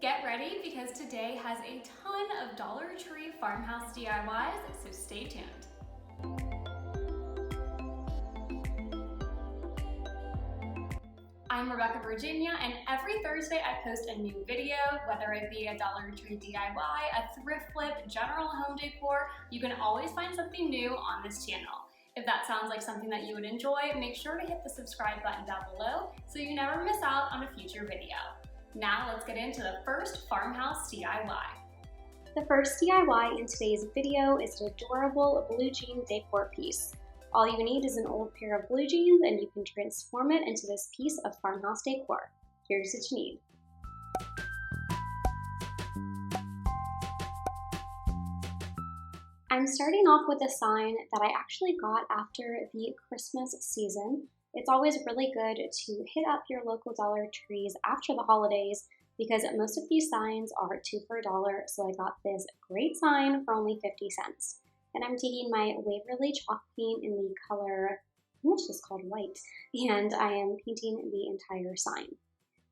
Get ready because today has a ton of Dollar Tree Farmhouse DIYs, so stay tuned. I'm Rebecca Virginia, and every Thursday I post a new video, whether it be a Dollar Tree DIY, a thrift flip, general home decor. You can always find something new on this channel. If that sounds like something that you would enjoy, make sure to hit the subscribe button down below so you never miss out on a future video. Now let's get into the first farmhouse DIY. The first DIY in today's video is an adorable blue jean decor piece. All you need is an old pair of blue jeans and you can transform it into this piece of farmhouse decor. Here's what you need. I'm starting off with a sign that I actually got after the Christmas season. It's always really good to hit up your local Dollar Trees after the holidays because most of these signs are 2 for $1, so I got this great sign for only 50 cents. And I'm taking my Waverly chalk paint in the color, I think it's just called white, and I am painting the entire sign.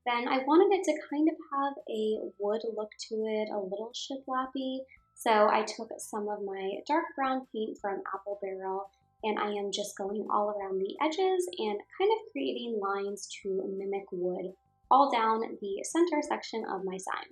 Then I wanted it to kind of have a wood look to it, a little shiplappy, so I took some of my dark brown paint from Apple Barrel and I am just going all around the edges and kind of creating lines to mimic wood all down the center section of my sign.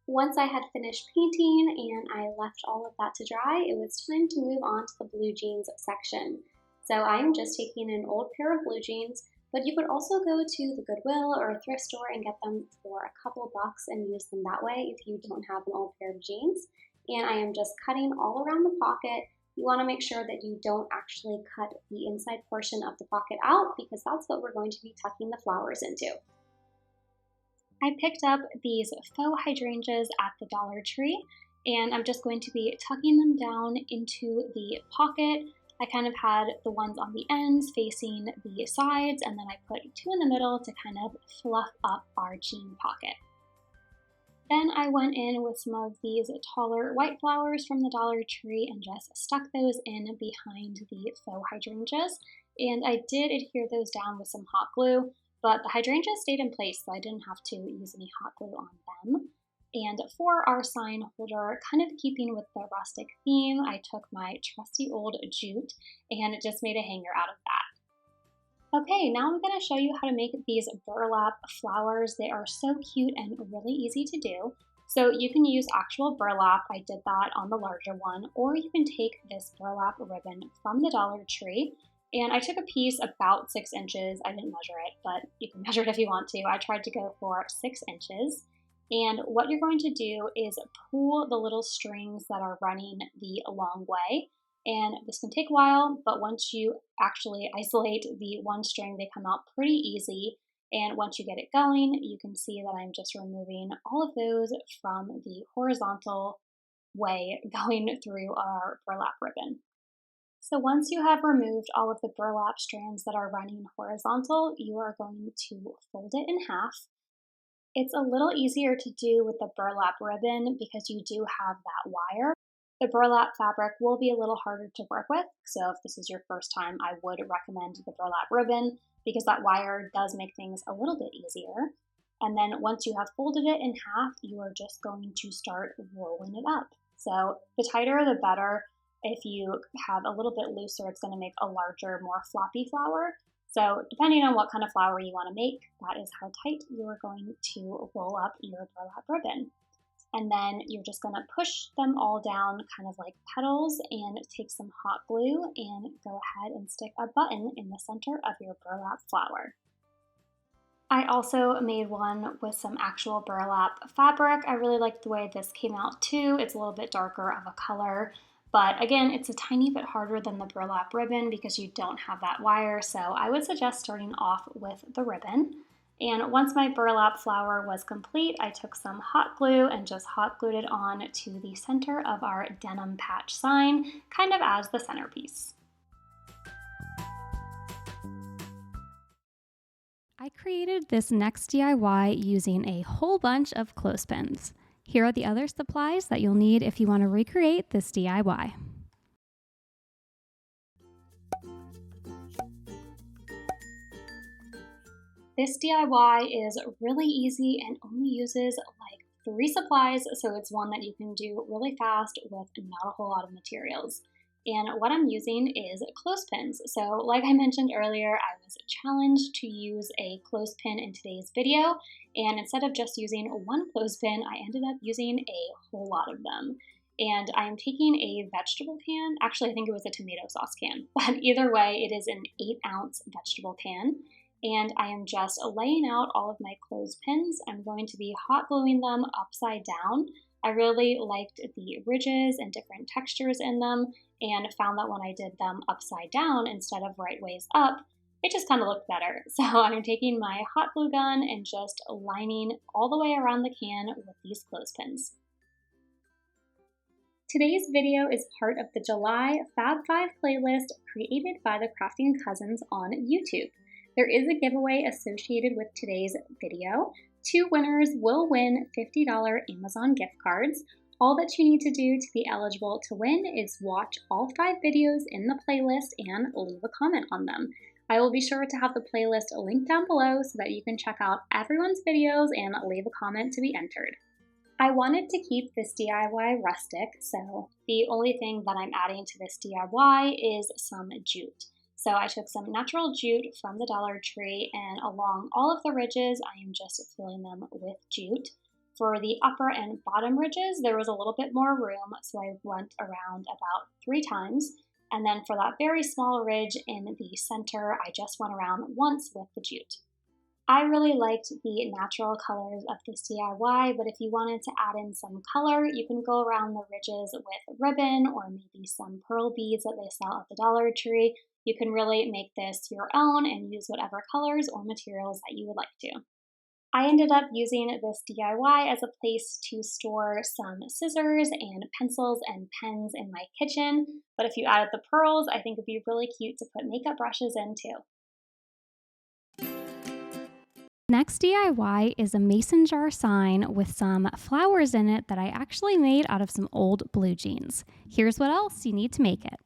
Once I had finished painting and I left all of that to dry, it was time to move on to the blue jeans section. So I'm just taking an old pair of blue jeans, but you could also go to the Goodwill or a thrift store and get them for a couple bucks and use them that way if you don't have an old pair of jeans. And I am just cutting all around the pocket. You want to make sure that you don't actually cut the inside portion of the pocket out because that's what we're going to be tucking the flowers into. I picked up these faux hydrangeas at the Dollar Tree and I'm just going to be tucking them down into the pocket. I kind of had the ones on the ends facing the sides and then I put 2 in the middle to kind of fluff up our jean pocket. Then I went in with some of these taller white flowers from the Dollar Tree and just stuck those in behind the faux hydrangeas. And I did adhere those down with some hot glue, but the hydrangeas stayed in place, so I didn't have to use any hot glue on them. And for our sign holder, kind of keeping with the rustic theme, I took my trusty old jute and just made a hanger out of that. Okay, now I'm going to show you how to make these burlap flowers. They are so cute and really easy to do. So you can use actual burlap, I did that on the larger one, or you can take this burlap ribbon from the Dollar Tree. And I took a piece about 6 inches. I didn't measure it, but you can measure it if you want to. I tried to go for 6 inches. And what you're going to do is pull the little strings that are running the long way. And this can take a while, but once you actually isolate the one string, they come out pretty easy. And once you get it going, you can see that I'm just removing all of those from the horizontal way going through our burlap ribbon. So once you have removed all of the burlap strands that are running horizontal, you are going to fold it in half. It's a little easier to do with the burlap ribbon because you do have that wire. The burlap fabric will be a little harder to work with, so if this is your first time, I would recommend the burlap ribbon because that wire does make things a little bit easier. And then once you have folded it in half, you are just going to start rolling it up. So the tighter the better. If you have a little bit looser, it's going to make a larger, more floppy flower. So depending on what kind of flower you want to make, that is how tight you are going to roll up your burlap ribbon. And then you're just going to push them all down kind of like petals and take some hot glue and go ahead and stick a button in the center of your burlap flower. I also made one with some actual burlap fabric. I really liked the way this came out too. It's a little bit darker of a color, but again, it's a tiny bit harder than the burlap ribbon because you don't have that wire. So I would suggest starting off with the ribbon. And once my burlap flower was complete, I took some hot glue and just hot glued it on to the center of our denim patch sign, kind of as the centerpiece. I created this next DIY using a whole bunch of clothespins. Here are the other supplies that you'll need if you want to recreate this DIY. This DIY is really easy and only uses like 3 supplies, so it's one that you can do really fast with not a whole lot of materials. And what I'm using is clothespins. So like I mentioned earlier, I was challenged to use a clothespin in today's video, and instead of just using one clothespin, I ended up using a whole lot of them. And I am taking a vegetable can, actually I think it was a tomato sauce can, but either way, it is an 8-ounce vegetable can. And I am just laying out all of my clothespins. I'm going to be hot gluing them upside down. I really liked the ridges and different textures in them, and found that when I did them upside down instead of right ways up, it just kind of looked better. So I'm taking my hot glue gun and just lining all the way around the can with these clothespins. Today's video is part of the July Fab 5 playlist created by the Crafting Cousins on YouTube. There is a giveaway associated with today's video. 2 winners will win $50 Amazon gift cards. All that you need to do to be eligible to win is watch all 5 videos in the playlist and leave a comment on them. I will be sure to have the playlist linked down below so that you can check out everyone's videos and leave a comment to be entered. I wanted to keep this DIY rustic, so the only thing that I'm adding to this DIY is some jute. So I took some natural jute from the Dollar Tree, and along all of the ridges, I am just filling them with jute. For the upper and bottom ridges, there was a little bit more room, so I went around about 3 times. And then for that very small ridge in the center, I just went around once with the jute. I really liked the natural colors of this DIY, but if you wanted to add in some color, you can go around the ridges with ribbon or maybe some pearl beads that they sell at the Dollar Tree. You can really make this your own and use whatever colors or materials that you would like to. I ended up using this DIY as a place to store some scissors and pencils and pens in my kitchen, but if you added the pearls, I think it'd be really cute to put makeup brushes in too. Next DIY is a mason jar sign with some flowers in it that I actually made out of some old blue jeans. Here's what else you need to make it.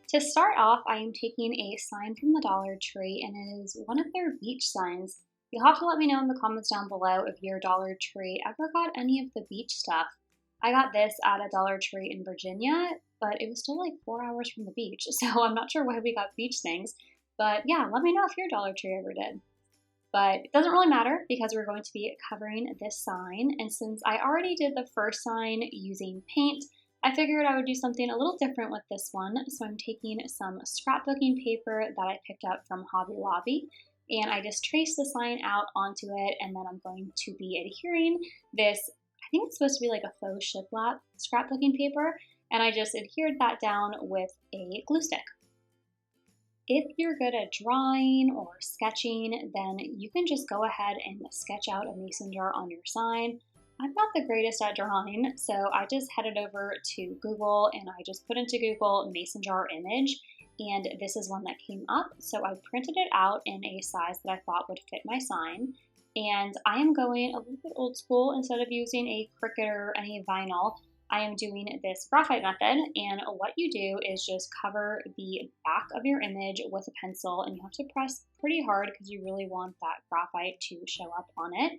To start off, I am taking a sign from the Dollar Tree, and it is one of their beach signs. You'll have to let me know in the comments down below if your Dollar Tree ever got any of the beach stuff. I got this at a Dollar Tree in Virginia, but it was still like 4 hours from the beach, so I'm not sure why we got beach things. But yeah, let me know if your Dollar Tree ever did. But it doesn't really matter because we're going to be covering this sign, and since I already did the first sign using paint, I figured I would do something a little different with this one. So I'm taking some scrapbooking paper that I picked up from Hobby Lobby, and I just traced the sign out onto it, and then I'm going to be adhering this, I think it's supposed to be like a faux shiplap scrapbooking paper, and I just adhered that down with a glue stick. If you're good at drawing or sketching, then you can just go ahead and sketch out a mason jar on your sign. I'm not the greatest at drawing, so I just headed over to Google and I just put into Google mason jar image, and this is one that came up. So I printed it out in a size that I thought would fit my sign, and I am going a little bit old school. Instead of using a Cricut or any vinyl, I am doing this graphite method, and what you do is just cover the back of your image with a pencil, and you have to press pretty hard because you really want that graphite to show up on it.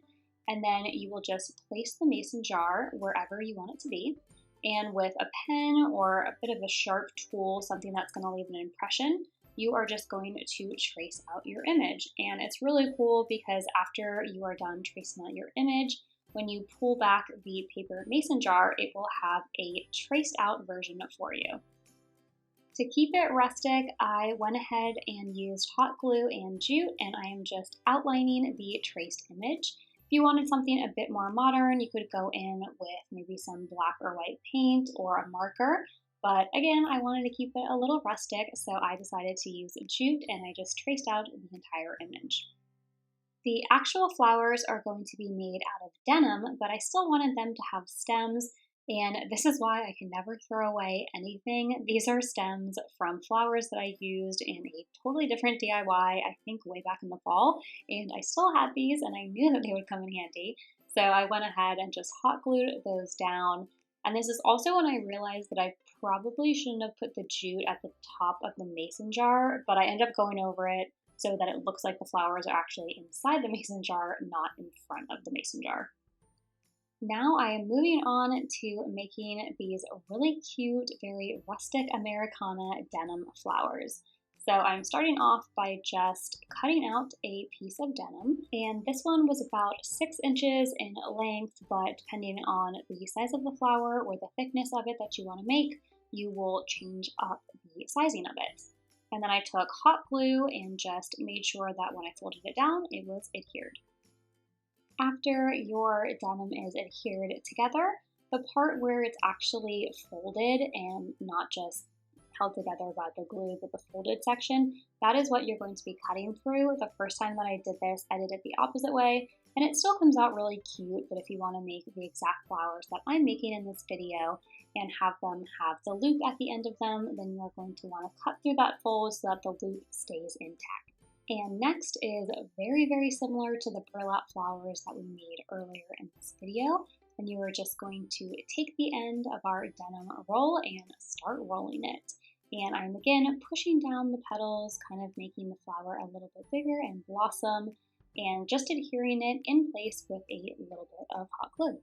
And then you will just place the mason jar wherever you want it to be. And with a pen or a bit of a sharp tool, something that's going to leave an impression, you are just going to trace out your image. And it's really cool because after you are done tracing out your image, when you pull back the paper mason jar, it will have a traced out version for you. To keep it rustic, I went ahead and used hot glue and jute, and I am just outlining the traced image. If you wanted something a bit more modern, you could go in with maybe some black or white paint or a marker. But again, I wanted to keep it a little rustic, so I decided to use jute and I just traced out the entire image. The actual flowers are going to be made out of denim, but I still wanted them to have stems, and this is why I can never throw away anything. These are stems from flowers that I used in a totally different DIY, I think way back in the fall, and I still had these and I knew that they would come in handy. So I went ahead and just hot glued those down. And this is also when I realized that I probably shouldn't have put the jute at the top of the mason jar, but I ended up going over it so that it looks like the flowers are actually inside the mason jar, not in front of the mason jar. Now I am moving on to making these really cute, very rustic Americana denim flowers. So I'm starting off by just cutting out a piece of denim, and this one was about 6 inches in length, but depending on the size of the flower or the thickness of it that you want to make, you will change up the sizing of it. And then I took hot glue and just made sure that when I folded it down, it was adhered. After your denim is adhered together, the part where it's actually folded and not just held together by the glue, but the folded section, that is what you're going to be cutting through. The first time that I did this, I did it the opposite way, and it still comes out really cute, but if you want to make the exact flowers that I'm making in this video and have them have the loop at the end of them, then you're going to want to cut through that fold so that the loop stays intact. And next is very, very similar to the burlap flowers that we made earlier in this video, and you are just going to take the end of our denim roll and start rolling it. And I'm again pushing down the petals, kind of making the flower a little bit bigger and blossom, and just adhering it in place with a little bit of hot glue.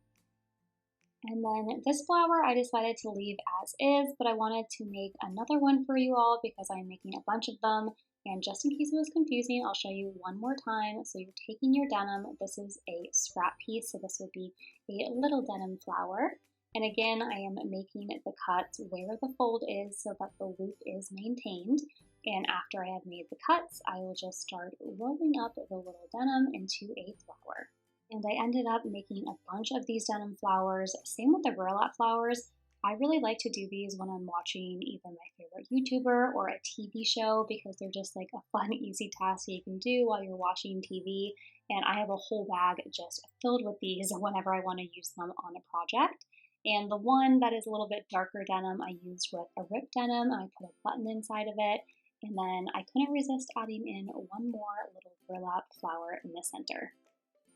And then this flower I decided to leave as is, but I wanted to make another one for you all because I'm making a bunch of them. And just in case it was confusing, I'll show you one more time. So you're taking your denim. This is a scrap piece, so this would be a little denim flower. And again, I am making the cuts where the fold is so that the loop is maintained. And after I have made the cuts, I will just start rolling up the little denim into a flower. And I ended up making a bunch of these denim flowers. Same with the burlap flowers. I really like to do these when I'm watching either my favorite YouTuber or a TV show because they're just like a fun, easy task you can do while you're watching TV. And I have a whole bag just filled with these whenever I want to use them on a project. And the one that is a little bit darker denim I used with a ripped denim, and I put a button inside of it. And then I couldn't resist adding in one more little burlap flower in the center.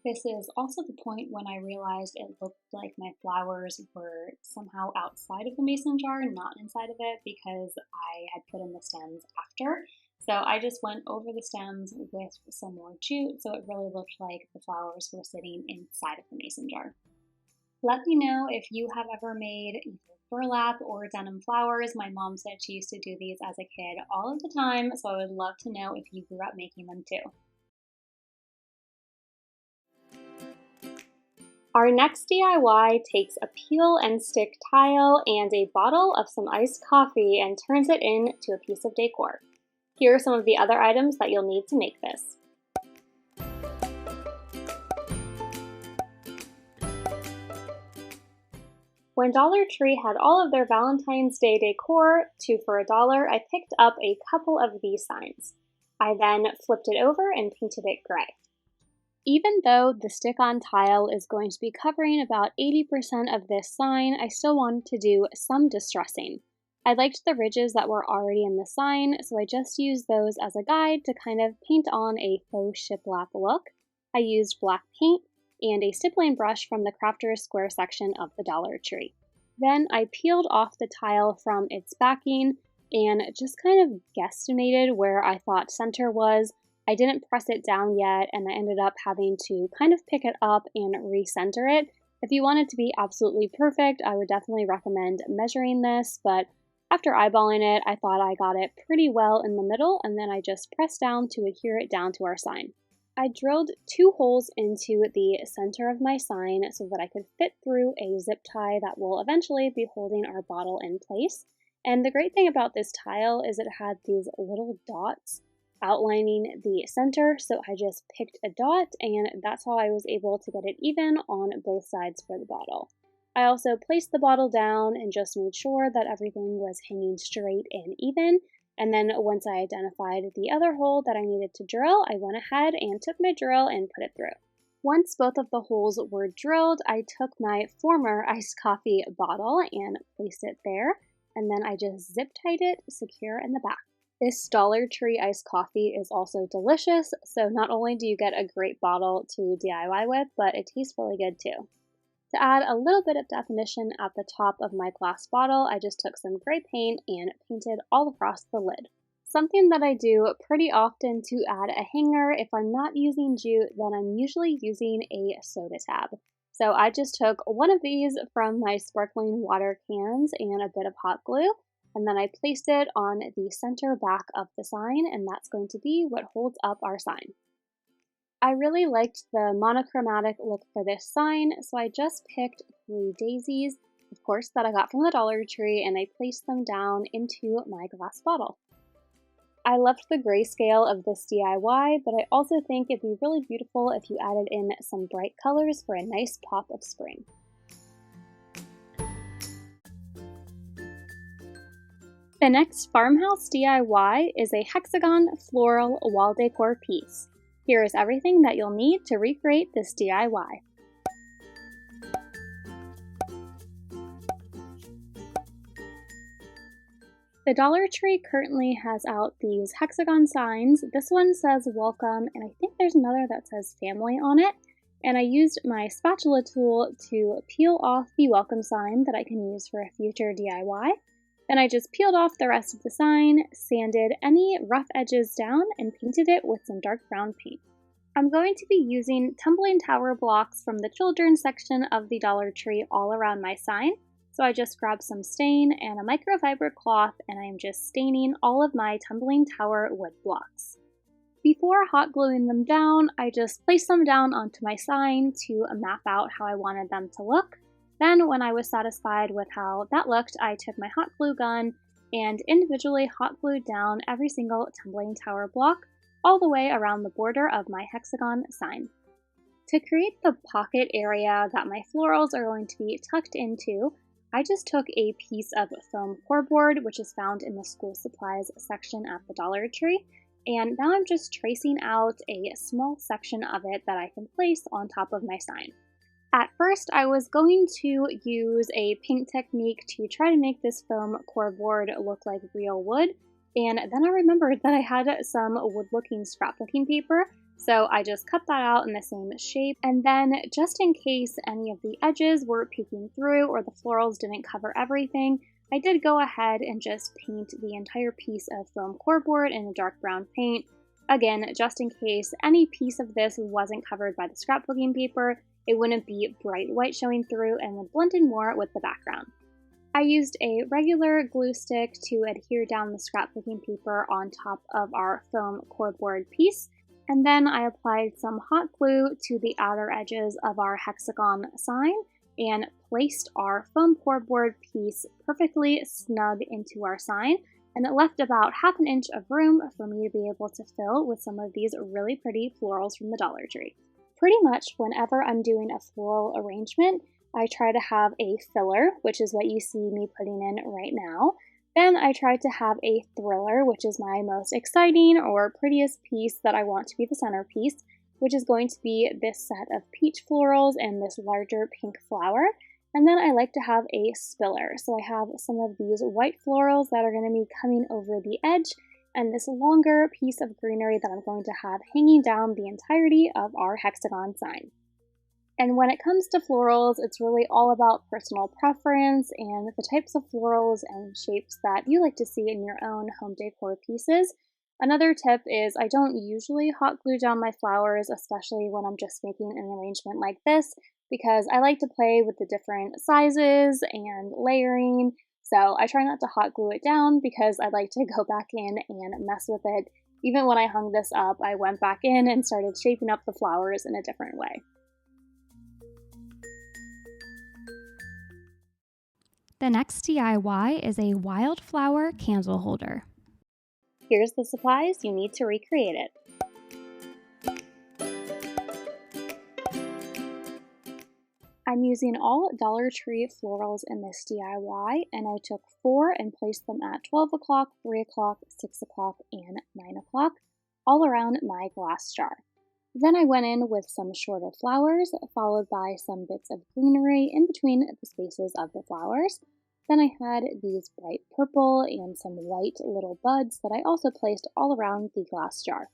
This is also the point when I realized it looked like my flowers were somehow outside of the mason jar, not inside of it, because I had put in the stems after. So I just went over the stems with some more jute, so it really looked like the flowers were sitting inside of the mason jar. Let me know if you have ever made either burlap or denim flowers. My mom said she used to do these as a kid all of the time, so I would love to know if you grew up making them too. Our next DIY takes a peel and stick tile and a bottle of some iced coffee and turns it into a piece of decor. Here are some of the other items that you'll need to make this. When Dollar Tree had all of their Valentine's Day decor, 2 for $1, I picked up a couple of these signs. I then flipped it over and painted it gray. Even though the stick-on tile is going to be covering about 80% of this sign, I still wanted to do some distressing. I liked the ridges that were already in the sign, so I just used those as a guide to kind of paint on a faux shiplap look. I used black paint and a stippling brush from the Crafter's Square section of the Dollar Tree. Then I peeled off the tile from its backing and just kind of guesstimated where I thought center was. I didn't press it down yet, and I ended up having to kind of pick it up and recenter it. If you want it to be absolutely perfect, I would definitely recommend measuring this, but after eyeballing it, I thought I got it pretty well in the middle, and then I just pressed down to adhere it down to our sign. I drilled 2 holes into the center of my sign so that I could fit through a zip tie that will eventually be holding our bottle in place. And the great thing about this tile is it had these little dots outlining the center, so I just picked a dot, and that's how I was able to get it even on both sides for the bottle. I also placed the bottle down and just made sure that everything was hanging straight and even. And then once I identified the other hole that I needed to drill, I went ahead and took my drill and put it through. Once both of the holes were drilled, I took my former iced coffee bottle and placed it there, and then I just zip tied it secure in the back. This Dollar Tree iced coffee is also delicious, so not only do you get a great bottle to DIY with, but it tastes really good too. To add a little bit of definition at the top of my glass bottle, I just took some gray paint and painted all across the lid. Something that I do pretty often to add a hanger, if I'm not using jute, then I'm usually using a soda tab. So I just took one of these from my sparkling water cans and a bit of hot glue, and then I placed it on the center back of the sign, and that's going to be what holds up our sign. I really liked the monochromatic look for this sign, so I just picked 3 daisies, of course, that I got from the Dollar Tree, and I placed them down into my glass bottle. I loved the grayscale of this DIY, but I also think it'd be really beautiful if you added in some bright colors for a nice pop of spring. The next Farmhouse DIY is a Hexagon floral wall decor piece. Here is everything that you'll need to recreate this DIY. The Dollar Tree currently has out these hexagon signs. This one says welcome, and I think there's another that says family on it. And I used my spatula tool to peel off the welcome sign that I can use for a future DIY. Then I just peeled off the rest of the sign, sanded any rough edges down, and painted it with some dark brown paint. I'm going to be using tumbling tower blocks from the children's section of the Dollar Tree all around my sign. So I just grabbed some stain and a microfiber cloth, and I'm just staining all of my tumbling tower wood blocks. Before hot gluing them down, I just placed them down onto my sign to map out how I wanted them to look. Then when I was satisfied with how that looked, I took my hot glue gun and individually hot glued down every single tumbling tower block all the way around the border of my hexagon sign. To create the pocket area that my florals are going to be tucked into, I just took a piece of foam core board, which is found in the school supplies section at the Dollar Tree, and now I'm just tracing out a small section of it that I can place on top of my sign. At first, I was going to use a paint technique to try to make this foam core board look like real wood, and then I remembered that I had some wood-looking scrapbooking paper, so I just cut that out in the same shape, and then just in case any of the edges were peeking through or the florals didn't cover everything, I did go ahead and just paint the entire piece of foam core board in a dark brown paint. Again, just in case any piece of this wasn't covered by the scrapbooking paper, it wouldn't be bright white showing through and would blend in more with the background. I used a regular glue stick to adhere down the scrapbooking paper on top of our foam core board piece, and then I applied some hot glue to the outer edges of our hexagon sign and placed our foam core board piece perfectly snug into our sign, and it left about half an inch of room for me to be able to fill with some of these really pretty florals from the Dollar Tree. Pretty much whenever I'm doing a floral arrangement, I try to have a filler, which is what you see me putting in right now. Then I try to have a thriller, which is my most exciting or prettiest piece that I want to be the centerpiece, which is going to be this set of peach florals and this larger pink flower. And then I like to have a spiller. So I have some of these white florals that are going to be coming over the edge, and this longer piece of greenery that I'm going to have hanging down the entirety of our hexagon sign. And when it comes to florals, it's really all about personal preference and the types of florals and shapes that you like to see in your own home decor pieces. Another tip is I don't usually hot glue down my flowers, especially when I'm just making an arrangement like this, because I like to play with the different sizes and layering. So I try not to hot glue it down because I like to go back in and mess with it. Even when I hung this up, I went back in and started shaping up the flowers in a different way. The next DIY is a wildflower candle holder. Here's the supplies you need to recreate it. I'm using all Dollar Tree florals in this DIY, and I took 4 and placed them at 12 o'clock, 3 o'clock, 6 o'clock, and 9 o'clock, all around my glass jar. Then I went in with some shorter flowers, followed by some bits of greenery in between the spaces of the flowers. Then I had these bright purple and some white little buds that I also placed all around the glass jar.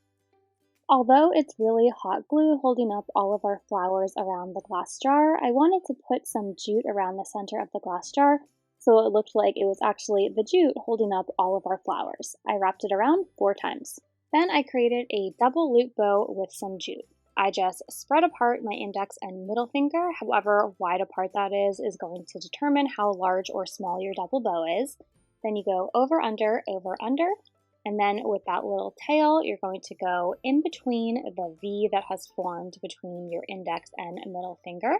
Although it's really hot glue holding up all of our flowers around the glass jar, I wanted to put some jute around the center of the glass jar so it looked like it was actually the jute holding up all of our flowers. I wrapped it around 4 times. Then I created a double loop bow with some jute. I just spread apart my index and middle finger, however wide apart that is going to determine how large or small your double bow is. Then you go over, under, and then with that little tail, you're going to go in between the V that has formed between your index and middle finger.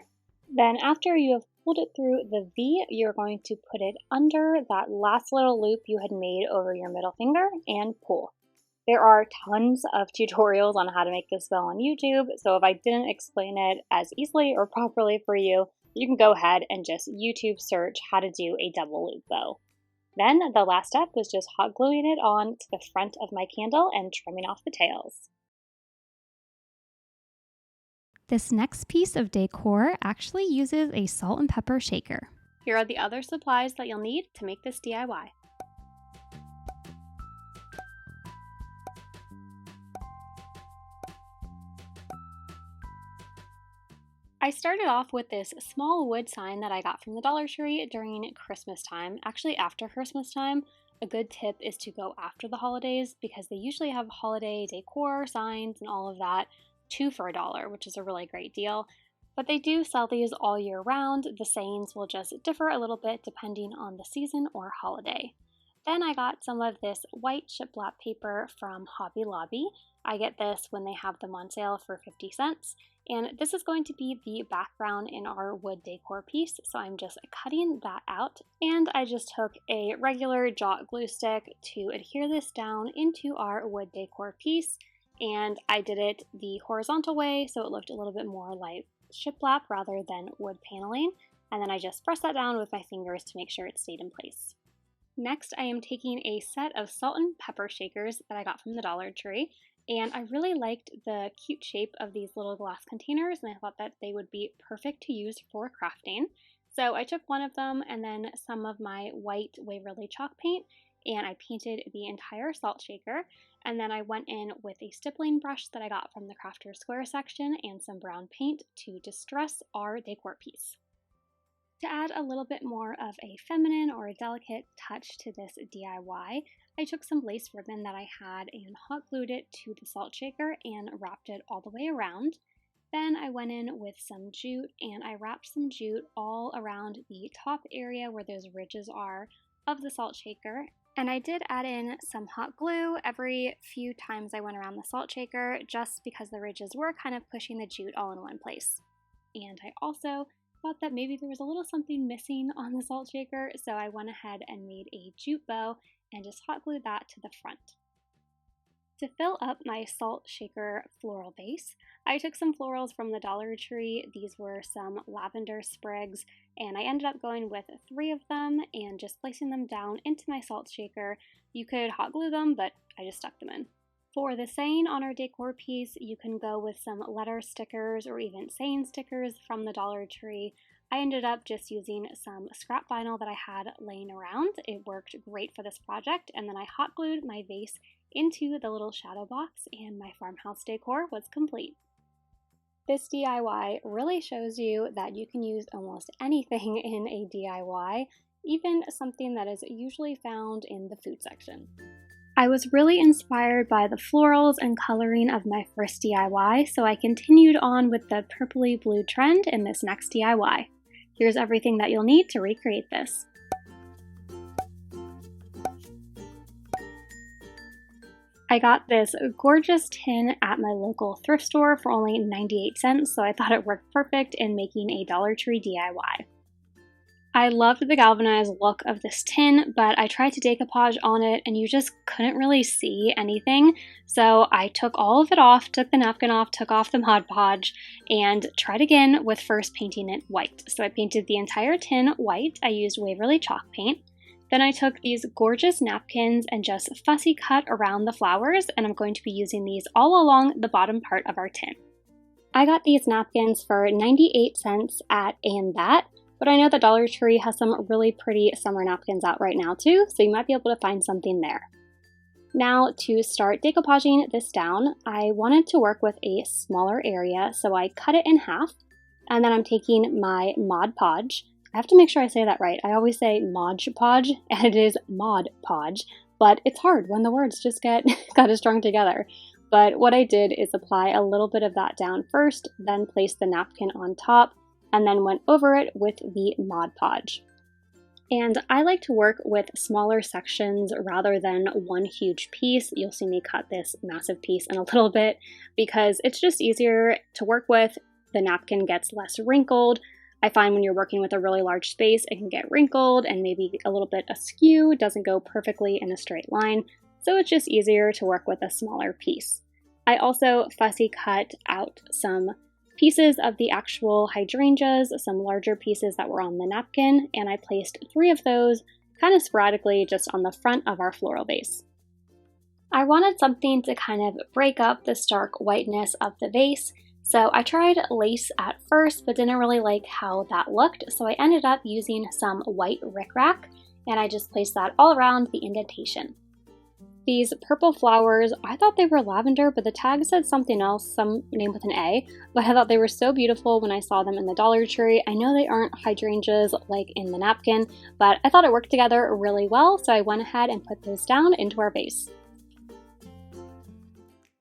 Then after you have pulled it through the V, you're going to put it under that last little loop you had made over your middle finger and pull. There are tons of tutorials on how to make this bow on YouTube, so if I didn't explain it as easily or properly for you, you can go ahead and just YouTube search how to do a double loop bow. Then the last step was just hot gluing it on to the front of my candle and trimming off the tails. This next piece of decor actually uses a salt and pepper shaker. Here are the other supplies that you'll need to make this DIY. I started off with this small wood sign that I got from the Dollar Tree during Christmas time. Actually, after Christmas time, a good tip is to go after the holidays because they usually have holiday decor, signs, and all of that 2 for $1, which is a really great deal. But they do sell these all year round. The sayings will just differ a little bit depending on the season or holiday. Then I got some of this white shiplap paper from Hobby Lobby. I get this when they have them on sale for 50 cents. And this is going to be the background in our wood decor piece, so I'm just cutting that out. And I just took a regular jot glue stick to adhere this down into our wood decor piece. And I did it the horizontal way, so it looked a little bit more like shiplap rather than wood paneling. And then I just pressed that down with my fingers to make sure it stayed in place. Next, I am taking a set of salt and pepper shakers that I got from the Dollar Tree. And I really liked the cute shape of these little glass containers, and I thought that they would be perfect to use for crafting. So I took one of them and then some of my white Waverly chalk paint, and I painted the entire salt shaker. And then I went in with a stippling brush that I got from the Crafter's Square section and some brown paint to distress our decor piece. To add a little bit more of a feminine or a delicate touch to this DIY, I took some lace ribbon that I had and hot glued it to the salt shaker and wrapped it all the way around. Then I went in with some jute and I wrapped some jute all around the top area where those ridges are of the salt shaker. And I did add in some hot glue every few times I went around the salt shaker just because the ridges were kind of pushing the jute all in one place. And I also thought that maybe there was a little something missing on the salt shaker, so I went ahead and made a jute bow and just hot glued that to the front. To fill up my salt shaker floral vase, I took some florals from the Dollar Tree. These were some lavender sprigs, and I ended up going with 3 of them and just placing them down into my salt shaker. You could hot glue them, but I just stuck them in. For the saying on our decor piece, you can go with some letter stickers or even saying stickers from the Dollar Tree. I ended up just using some scrap vinyl that I had laying around. It worked great for this project, and then I hot glued my vase into the little shadow box and my farmhouse decor was complete. This DIY really shows you that you can use almost anything in a DIY, even something that is usually found in the food section. I was really inspired by the florals and coloring of my first DIY, so I continued on with the purpley blue trend in this next DIY. Here's everything that you'll need to recreate this. I got this gorgeous tin at my local thrift store for only 98 cents, so I thought it worked perfect in making a Dollar Tree DIY. I loved the galvanized look of this tin, but I tried to decoupage on it and you just couldn't really see anything. So I took all of it off, took the napkin off, took off the Mod Podge, and tried again with first painting it white. So I painted the entire tin white. I used Waverly chalk paint. Then I took these gorgeous napkins and just fussy cut around the flowers, and I'm going to be using these all along the bottom part of our tin. I got these napkins for 98 cents at &That. But I know the Dollar Tree has some really pretty summer napkins out right now too, so you might be able to find something there. Now to start decoupaging this down, I wanted to work with a smaller area, so I cut it in half, and then I'm taking my Mod Podge. I have to make sure I say that right. I always say Mod Podge, and it is Mod Podge, but it's hard when the words just get kind of strung together. But what I did is apply a little bit of that down first, then place the napkin on top, and then went over it with the Mod Podge. And I like to work with smaller sections rather than one huge piece. You'll see me cut this massive piece in a little bit because it's just easier to work with. The napkin gets less wrinkled. I find when you're working with a really large space, it can get wrinkled and maybe a little bit askew, doesn't go perfectly in a straight line. So it's just easier to work with a smaller piece. I also fussy cut out some pieces of the actual hydrangeas, some larger pieces that were on the napkin, and I placed 3 of those kind of sporadically just on the front of our floral vase. I wanted something to kind of break up the stark whiteness of the vase, so I tried lace at first but didn't really like how that looked, so I ended up using some white rickrack, and I just placed that all around the indentation. These purple flowers, I thought they were lavender, but the tag said something else, some name with an A, but I thought they were so beautiful when I saw them in the Dollar Tree. I know they aren't hydrangeas like in the napkin, but I thought it worked together really well, so I went ahead and put those down into our vase.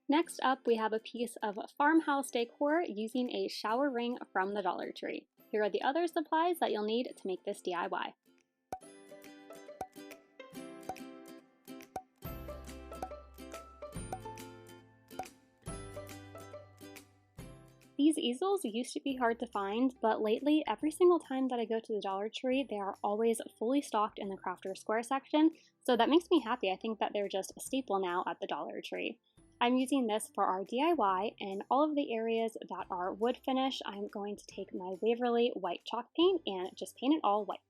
Next up, we have a piece of farmhouse decor using a shower ring from the Dollar Tree. Here are the other supplies that you'll need to make this DIY. These easels used to be hard to find, but lately, every single time that I go to the Dollar Tree, they are always fully stocked in the Crafter Square section, so that makes me happy. I think that they're just a staple now at the Dollar Tree. I'm using this for our DIY, and all of the areas that are wood finish, I'm going to take my Waverly white chalk paint and just paint it all white.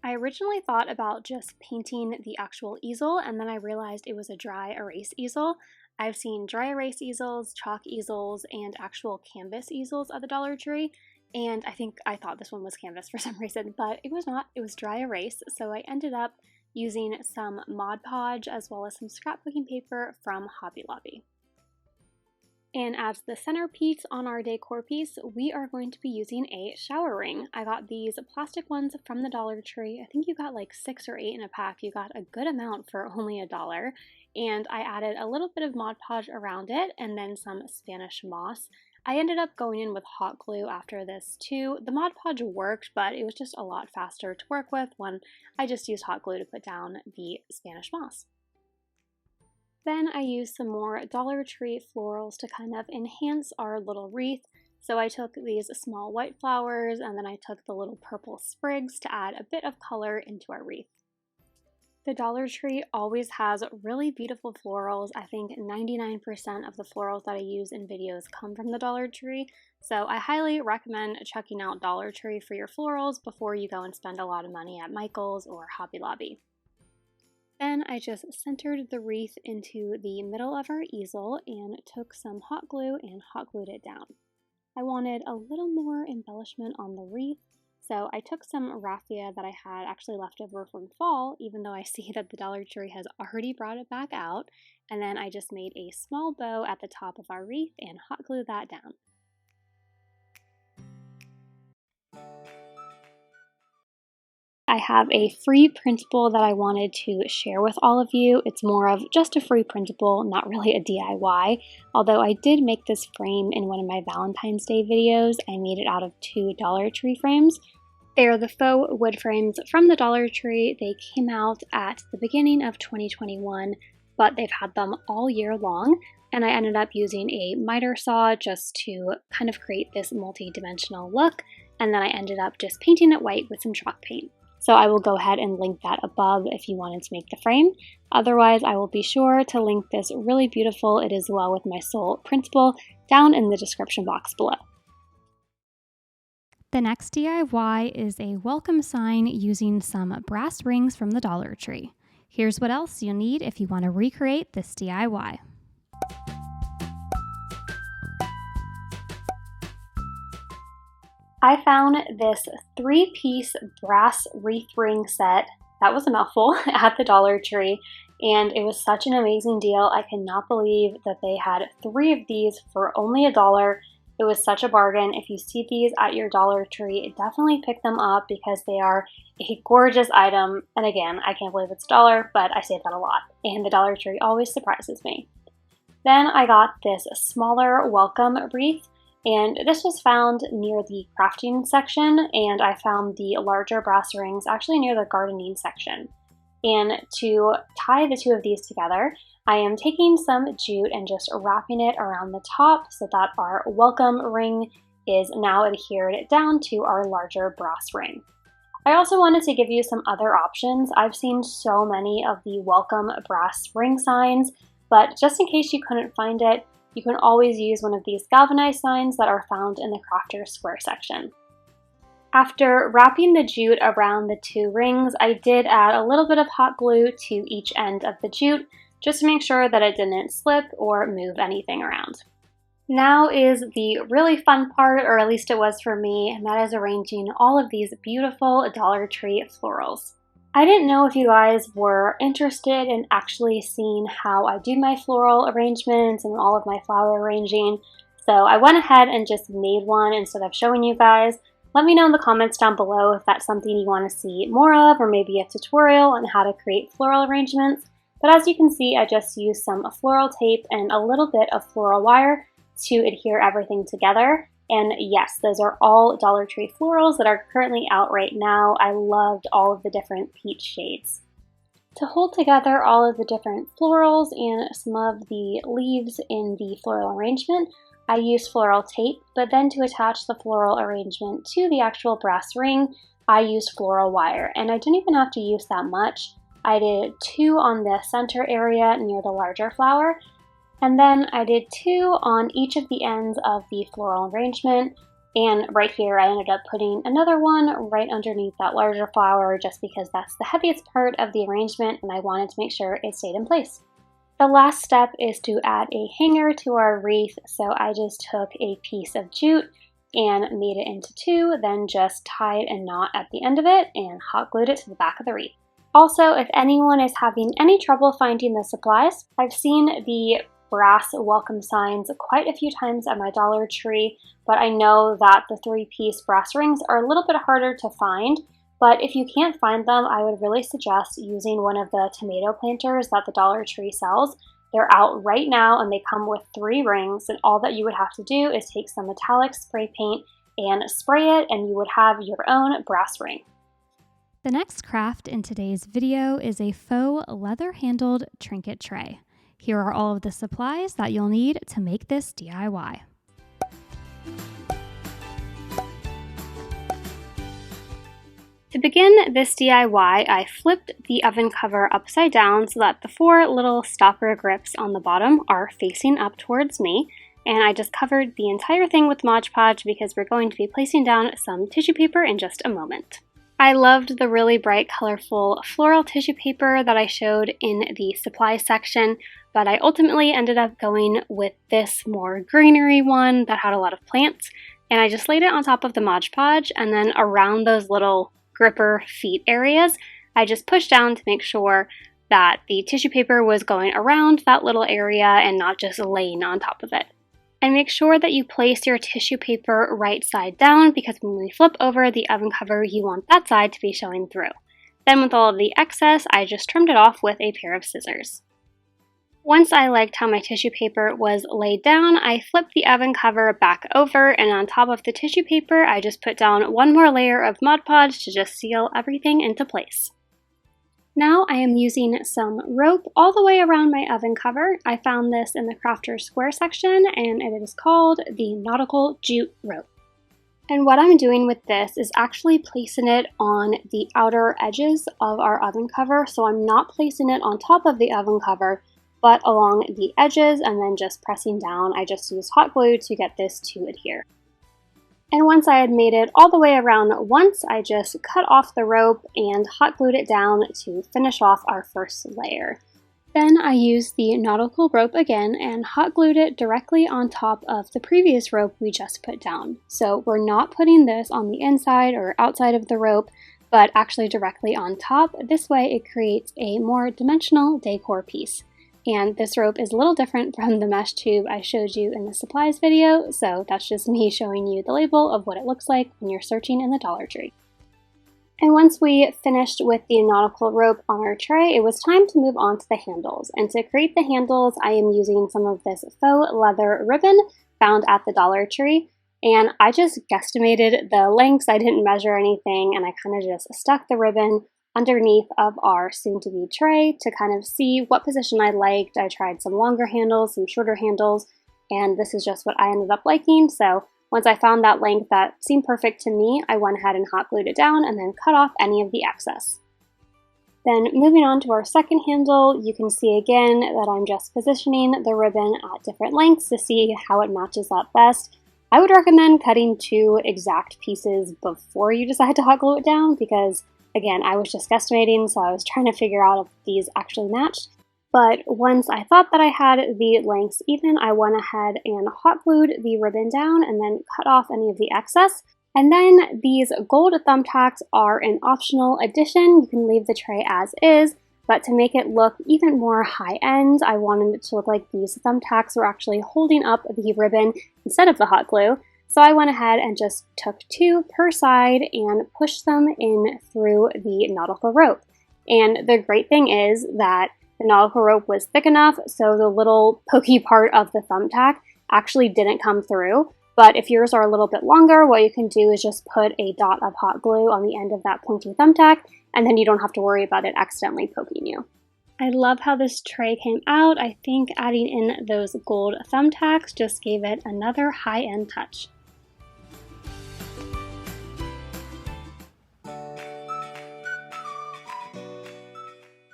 I originally thought about just painting the actual easel, and then I realized it was a dry erase easel. I've seen dry erase easels, chalk easels, and actual canvas easels at the Dollar Tree, and I thought this one was canvas for some reason, but it was not. It was dry erase, so I ended up using some Mod Podge as well as some scrapbooking paper from Hobby Lobby. And as the centerpiece on our decor piece, we are going to be using a shower ring. I got these plastic ones from the Dollar Tree. I think you got like 6 or 8 in a pack. You got a good amount for only $1. And I added a little bit of Mod Podge around it and then some Spanish moss. I ended up going in with hot glue after this too. The Mod Podge worked, but it was just a lot faster to work with when I just used hot glue to put down the Spanish moss. Then I used some more Dollar Tree florals to kind of enhance our little wreath. So I took these small white flowers and then I took the little purple sprigs to add a bit of color into our wreath. The Dollar Tree always has really beautiful florals. I think 99% of the florals that I use in videos come from the Dollar Tree. So I highly recommend checking out Dollar Tree for your florals before you go and spend a lot of money at Michael's or Hobby Lobby. Then I just centered the wreath into the middle of our easel and took some hot glue and hot glued it down. I wanted a little more embellishment on the wreath, so I took some raffia that I had actually left over from fall, even though I see that the Dollar Tree has already brought it back out, and then I just made a small bow at the top of our wreath and hot glued that down. I have a free printable that I wanted to share with all of you. It's more of just a free printable, not really a DIY, although I did make this frame in one of my Valentine's Day videos. I made it out of 2 Dollar Tree frames. They are the faux wood frames from the Dollar Tree. They came out at the beginning of 2021, but they've had them all year long, and I ended up using a miter saw just to kind of create this multi-dimensional look, and then I ended up just painting it white with some chalk paint. So I will go ahead and link that above if you wanted to make the frame. Otherwise, I will be sure to link this really beautiful It Is Well With My Soul printable down in the description box below. The next DIY is a welcome sign using some brass rings from the Dollar Tree. Here's what else you'll need if you want to recreate this DIY. I found this 3-piece brass wreath ring set that was a mouthful, at the Dollar Tree, and it was such an amazing deal. I cannot believe that they had 3 of these for only $1. It was such a bargain. If you see these at your Dollar Tree, definitely pick them up because they are a gorgeous item. And again, I can't believe it's $1, but I say that a lot, and the Dollar Tree always surprises me. Then I got this smaller welcome wreath, and this was found near the crafting section, and I found the larger brass rings actually near the gardening section. And to tie the 2 of these together, I am taking some jute and just wrapping it around the top so that our welcome ring is now adhered down to our larger brass ring. I also wanted to give you some other options. I've seen so many of the welcome brass ring signs, but just in case you couldn't find it, you can always use one of these galvanized signs that are found in the Crafter Square section. After wrapping the jute around the 2 rings, I did add a little bit of hot glue to each end of the jute just to make sure that it didn't slip or move anything around. Now is the really fun part, or at least it was for me, and that is arranging all of these beautiful Dollar Tree florals. I didn't know if you guys were interested in actually seeing how I do my floral arrangements and all of my flower arranging, so I went ahead and just made one instead of showing you guys. Let me know in the comments down below if that's something you want to see more of, or maybe a tutorial on how to create floral arrangements. But as you can see, I just used some floral tape and a little bit of floral wire to adhere everything together. And yes, those are all Dollar Tree florals that are currently out right now. I loved all of the different peach shades. To hold together all of the different florals and some of the leaves in the floral arrangement, I used floral tape, but then to attach the floral arrangement to the actual brass ring, I used floral wire. And I didn't even have to use that much. I did 2 on the center area near the larger flower, and then I did 2 on each of the ends of the floral arrangement, and right here I ended up putting another one right underneath that larger flower just because that's the heaviest part of the arrangement and I wanted to make sure it stayed in place. The last step is to add a hanger to our wreath, so I just took a piece of jute and made it into 2, then just tied a knot at the end of it and hot glued it to the back of the wreath. Also, if anyone is having any trouble finding the supplies, I've seen the brass welcome signs quite a few times at my Dollar Tree, but I know that the 3-piece brass rings are a little bit harder to find. But if you can't find them, I would really suggest using one of the tomato planters that the Dollar Tree sells. They're out right now and they come with 3 rings, and all that you would have to do is take some metallic spray paint and spray it and you would have your own brass ring. The next craft in today's video is a faux leather-handled trinket tray. Here are all of the supplies that you'll need to make this DIY. To begin this DIY, I flipped the oven cover upside down so that the 4 little stopper grips on the bottom are facing up towards me, and I just covered the entire thing with Mod Podge because we're going to be placing down some tissue paper in just a moment. I loved the really bright, colorful floral tissue paper that I showed in the supply section, but I ultimately ended up going with this more greenery one that had a lot of plants, and I just laid it on top of the Mod Podge, and then around those little gripper feet areas, I just pushed down to make sure that the tissue paper was going around that little area and not just laying on top of it. And make sure that you place your tissue paper right side down because when we flip over the oven cover, you want that side to be showing through. Then with all of the excess, I just trimmed it off with a pair of scissors. Once I liked how my tissue paper was laid down, I flipped the oven cover back over, and on top of the tissue paper, I just put down one more layer of Mod Podge to just seal everything into place. Now I am using some rope all the way around my oven cover. I found this in the Crafter Square section, and it is called the Nautical Jute Rope. And what I'm doing with this is actually placing it on the outer edges of our oven cover, so I'm not placing it on top of the oven cover, but along the edges and then just pressing down. I just used hot glue to get this to adhere. And once I had made it all the way around once, I just cut off the rope and hot glued it down to finish off our first layer. Then I used the nautical rope again and hot glued it directly on top of the previous rope we just put down. So we're not putting this on the inside or outside of the rope. but actually directly on top. This way it creates a more dimensional decor piece. And this rope is a little different from the mesh tube I showed you in the supplies video, so that's just me showing you the label of what it looks like when you're searching in the Dollar Tree. And once we finished with the nautical rope on our tray, it was time to move on to the handles. And to create the handles, I am using some of this faux leather ribbon found at the Dollar Tree. And I just guesstimated the lengths. I didn't measure anything, and I kind of just stuck the ribbon underneath of our soon-to-be tray to kind of see what position I liked. I tried some longer handles, some shorter handles, and this is just what I ended up liking. So once I found that length that seemed perfect to me, I went ahead and hot glued it down and then cut off any of the excess. Then moving on to our second handle, you can see again that I'm just positioning the ribbon at different lengths to see how it matches up best. I would recommend cutting 2 exact pieces before you decide to hot glue it down because, again, I was just guesstimating, so I was trying to figure out if these actually matched. But once I thought that I had the lengths even, I went ahead and hot glued the ribbon down and then cut off any of the excess. And then these gold thumbtacks are an optional addition. You can leave the tray as is, but to make it look even more high-end, I wanted it to look like these thumbtacks were actually holding up the ribbon instead of the hot glue. So I went ahead and just took 2 per side and pushed them in through the nautical rope. And the great thing is that the nautical rope was thick enough so the little pokey part of the thumbtack actually didn't come through. But if yours are a little bit longer, what you can do is just put a dot of hot glue on the end of that pointy thumbtack, and then you don't have to worry about it accidentally poking you. I love how this tray came out. I think adding in those gold thumbtacks just gave it another high-end touch.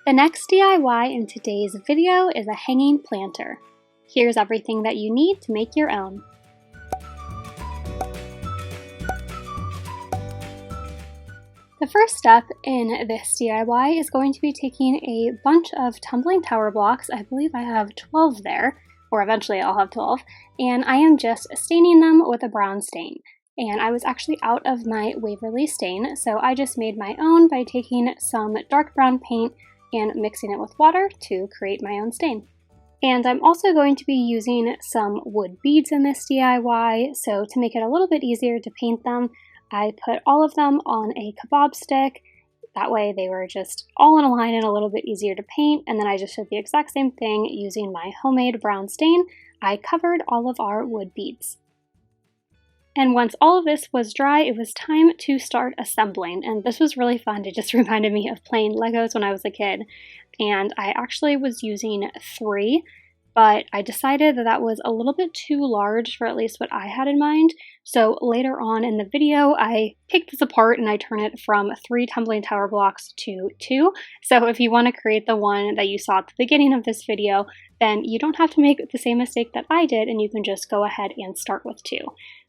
The next DIY in today's video is a hanging planter. Here's everything that you need to make your own. The first step in this DIY is going to be taking a bunch of tumbling tower blocks. I believe I have 12 there, or eventually I'll have 12, and I am just staining them with a brown stain. And I was actually out of my Waverly stain, so I just made my own by taking some dark brown paint and mixing it with water to create my own stain. And I'm also going to be using some wood beads in this DIY, so to make it a little bit easier to paint them, I put all of them on a kebab stick. That way they were just all in a line and a little bit easier to paint, and then I just did the exact same thing using my homemade brown stain. I covered all of our wood beads. And once all of this was dry, it was time to start assembling. And this was really fun. It just reminded me of playing Legos when I was a kid. And I actually was using 3, but I decided that that was a little bit too large for at least what I had in mind. So later on in the video, I take this apart and I turn it from 3 tumbling tower blocks to 2. So if you want to create the one that you saw at the beginning of this video, then you don't have to make the same mistake that I did, and you can just go ahead and start with 2.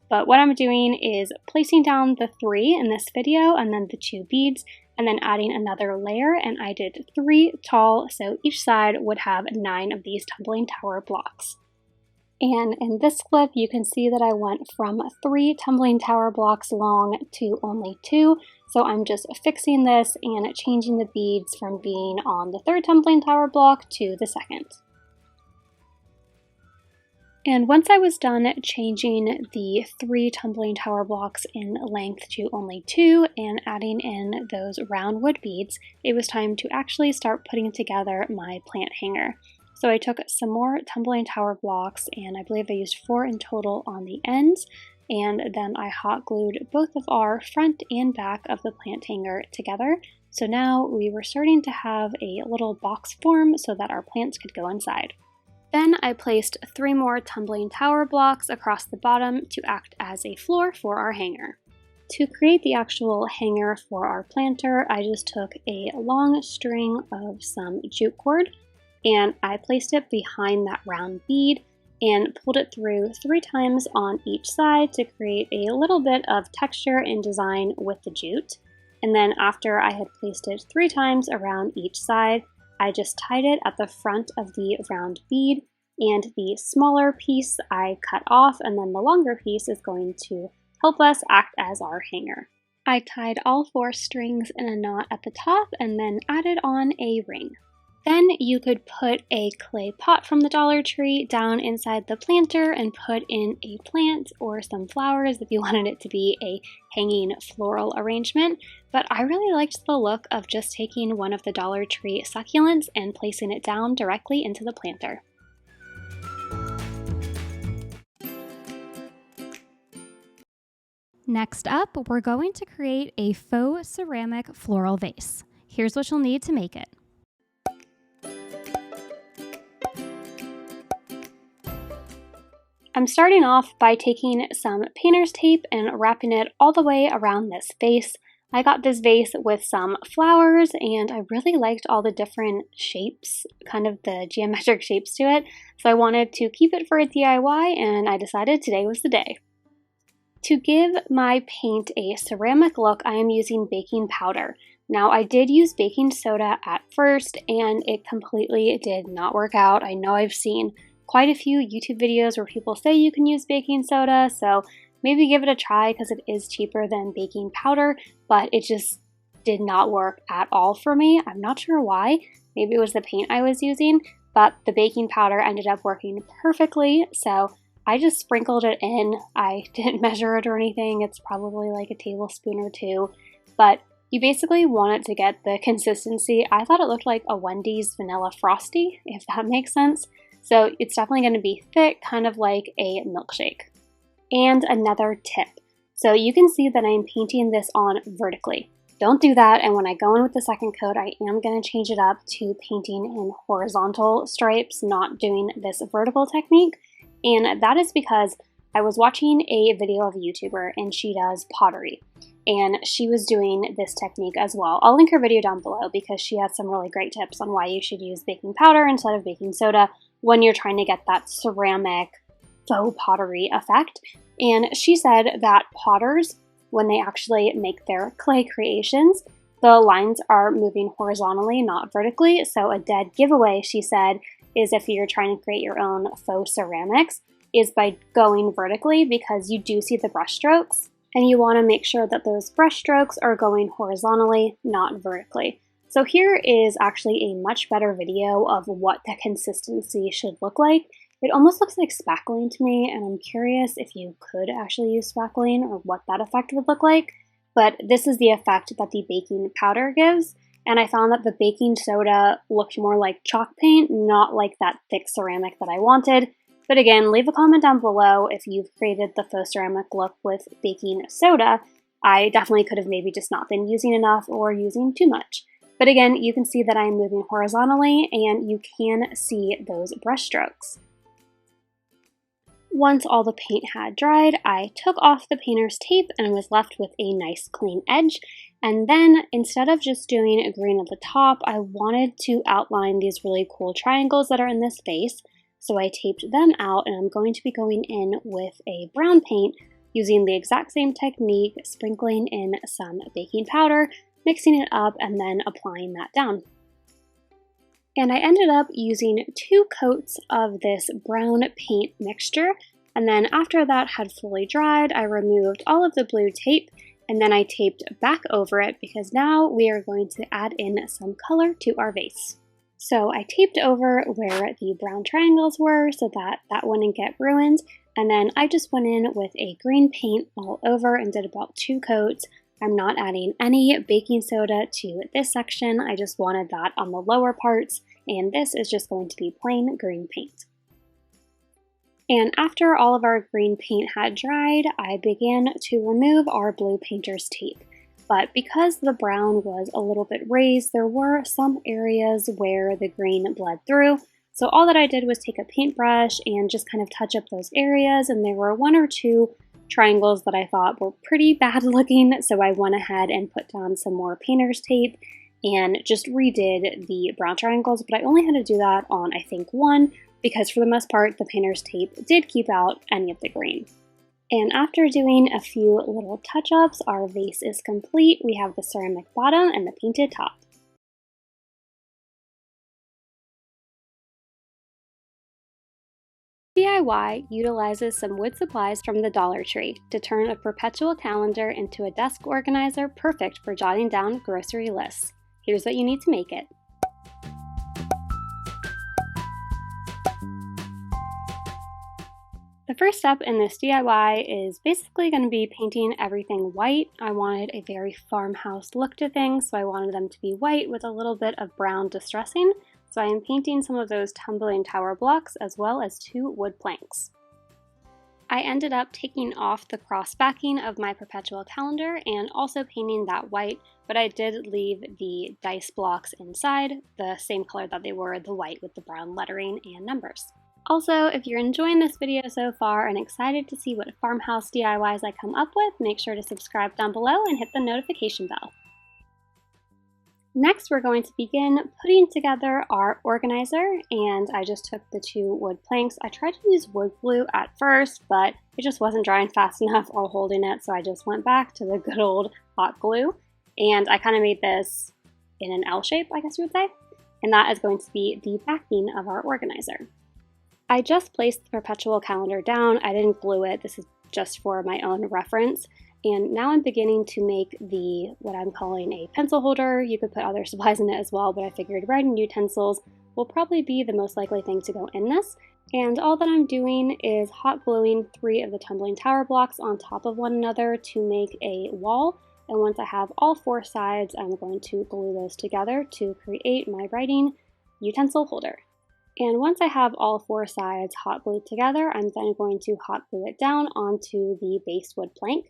But what I'm doing is placing down the 3 in this video and then the 2 beads and then adding another layer, and I did 3 tall, so each side would have 9 of these tumbling tower blocks. And in this clip you can see that I went from 3 tumbling tower blocks long to only 2, so I'm just fixing this and changing the beads from being on the 3rd tumbling tower block to the 2nd. And once I was done changing the 3 tumbling tower blocks in length to only 2 and adding in those round wood beads, it was time to actually start putting together my plant hanger. So I took some more tumbling tower blocks, and I believe I used 4 in total on the ends, and then I hot glued both of our front and back of the plant hanger together. So now we were starting to have a little box form so that our plants could go inside. Then I placed 3 more tumbling tower blocks across the bottom to act as a floor for our hanger. To create the actual hanger for our planter, I just took a long string of some jute cord and I placed it behind that round bead and pulled it through 3 times on each side to create a little bit of texture and design with the jute. And then after I had placed it 3 times around each side, I just tied it at the front of the round bead, and the smaller piece I cut off, and then the longer piece is going to help us act as our hanger. I tied all 4 strings in a knot at the top and then added on a ring. Then you could put a clay pot from the Dollar Tree down inside the planter and put in a plant or some flowers if you wanted it to be a hanging floral arrangement. But I really liked the look of just taking one of the Dollar Tree succulents and placing it down directly into the planter. Next up, we're going to create a faux ceramic floral vase. Here's what you'll need to make it. I'm starting off by taking some painter's tape and wrapping it all the way around this vase. I got this vase with some flowers and I really liked all the different shapes, kind of the geometric shapes to it. So I wanted to keep it for a DIY and I decided today was the day. To give my paint a ceramic look, I am using baking powder. Now I did use baking soda at first and it completely did not work out. I know I've seen quite a few YouTube videos where people say you can use baking soda, so maybe give it a try because it is cheaper than baking powder, but it just did not work at all for me. I'm not sure why. Maybe it was the paint I was using, but the baking powder ended up working perfectly, so I just sprinkled it in. I didn't measure it or anything. It's probably like a tablespoon or 2, but you basically want it to get the consistency. I thought it looked like a Wendy's vanilla frosty, if that makes sense. So it's definitely going to be thick, kind of like a milkshake. And another tip. So you can see that I'm painting this on vertically. Don't do that, and when I go in with the second coat, I am going to change it up to painting in horizontal stripes, not doing this vertical technique. And that is because I was watching a video of a YouTuber and she does pottery. And she was doing this technique as well. I'll link her video down below because she has some really great tips on why you should use baking powder instead of baking soda when you're trying to get that ceramic faux pottery effect. And she said that potters, when they actually make their clay creations, the lines are moving horizontally, not vertically. So a dead giveaway, she said, is if you're trying to create your own faux ceramics, is by going vertically because you do see the brush strokes. And you want to make sure that those brush strokes are going horizontally, not vertically. So here is actually a much better video of what the consistency should look like. It almost looks like spackling to me, and I'm curious if you could actually use spackling or what that effect would look like. But this is the effect that the baking powder gives, and I found that the baking soda looked more like chalk paint, not like that thick ceramic that I wanted. But again, leave a comment down below if you've created the faux ceramic look with baking soda. I definitely could have maybe just not been using enough or using too much. But again, you can see that I'm moving horizontally and you can see those brush strokes. Once all the paint had dried, I took off the painter's tape and was left with a nice clean edge. And then instead of just doing a green at the top, I wanted to outline these really cool triangles that are in this vase. So I taped them out and I'm going to be going in with a brown paint using the exact same technique, sprinkling in some baking powder, mixing it up, and then applying that down. And I ended up using 2 coats of this brown paint mixture, and then after that had fully dried, I removed all of the blue tape, and then I taped back over it because now we are going to add in some color to our vase. So I taped over where the brown triangles were so that that wouldn't get ruined, and then I just went in with a green paint all over and did about 2 coats. I'm not adding any baking soda to this section, I just wanted that on the lower parts, and this is just going to be plain green paint. And after all of our green paint had dried, I began to remove our blue painter's tape. But because the brown was a little bit raised, there were some areas where the green bled through. So all that I did was take a paintbrush and just kind of touch up those areas, and there were 1 or 2 triangles that I thought were pretty bad looking, so I went ahead and put down some more painter's tape and just redid the brown triangles, but I only had to do that on, I think, 1, because for the most part, the painter's tape did keep out any of the green. And after doing a few little touch-ups, our vase is complete. We have the ceramic bottom and the painted top. DIY utilizes some wood supplies from the Dollar Tree to turn a perpetual calendar into a desk organizer perfect for jotting down grocery lists. Here's what you need to make it. The first step in this DIY is basically going to be painting everything white. I wanted a very farmhouse look to things, so I wanted them to be white with a little bit of brown distressing. So I am painting some of those tumbling tower blocks as well as 2 wood planks. I ended up taking off the cross backing of my perpetual calendar and also painting that white, but I did leave the dice blocks inside, the same color that they were, the white with the brown lettering and numbers. Also, if you're enjoying this video so far and excited to see what farmhouse DIYs I come up with, make sure to subscribe down below and hit the notification bell. Next, we're going to begin putting together our organizer, and I just took the 2 wood planks. I tried to use wood glue at first, but it just wasn't drying fast enough or holding it, so I just went back to the good old hot glue, and I kind of made this in an L shape, I guess you would say, and that is going to be the backing of our organizer. I just placed the perpetual calendar down. I didn't glue it. This is just for my own reference. And now I'm beginning to make what I'm calling a pencil holder. You could put other supplies in it as well, but I figured writing utensils will probably be the most likely thing to go in this. And all that I'm doing is hot gluing 3 of the tumbling tower blocks on top of one another to make a wall. And once I have all 4 sides, I'm going to glue those together to create my writing utensil holder. And once I have all 4 sides hot glued together, I'm then going to hot glue it down onto the base wood plank.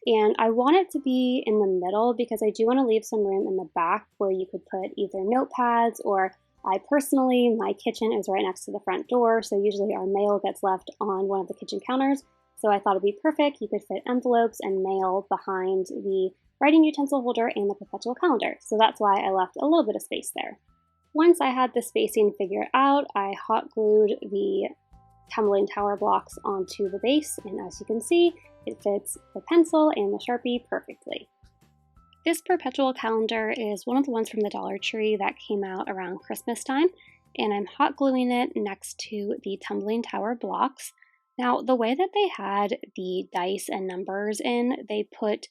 And I want it to be in the middle because I do want to leave some room in the back where you could put either notepads, or I personally, my kitchen is right next to the front door, so usually our mail gets left on one of the kitchen counters. So I thought it'd be perfect. You could fit envelopes and mail behind the writing utensil holder and the perpetual calendar. So that's why I left a little bit of space there. Once I had the spacing figured out, I hot glued the tumbling tower blocks onto the base, and as you can see, it fits the pencil and the Sharpie perfectly. This perpetual calendar is one of the ones from the Dollar Tree that came out around Christmas time, and I'm hot gluing it next to the tumbling tower blocks. Now, the way that they had the dice and numbers in, they put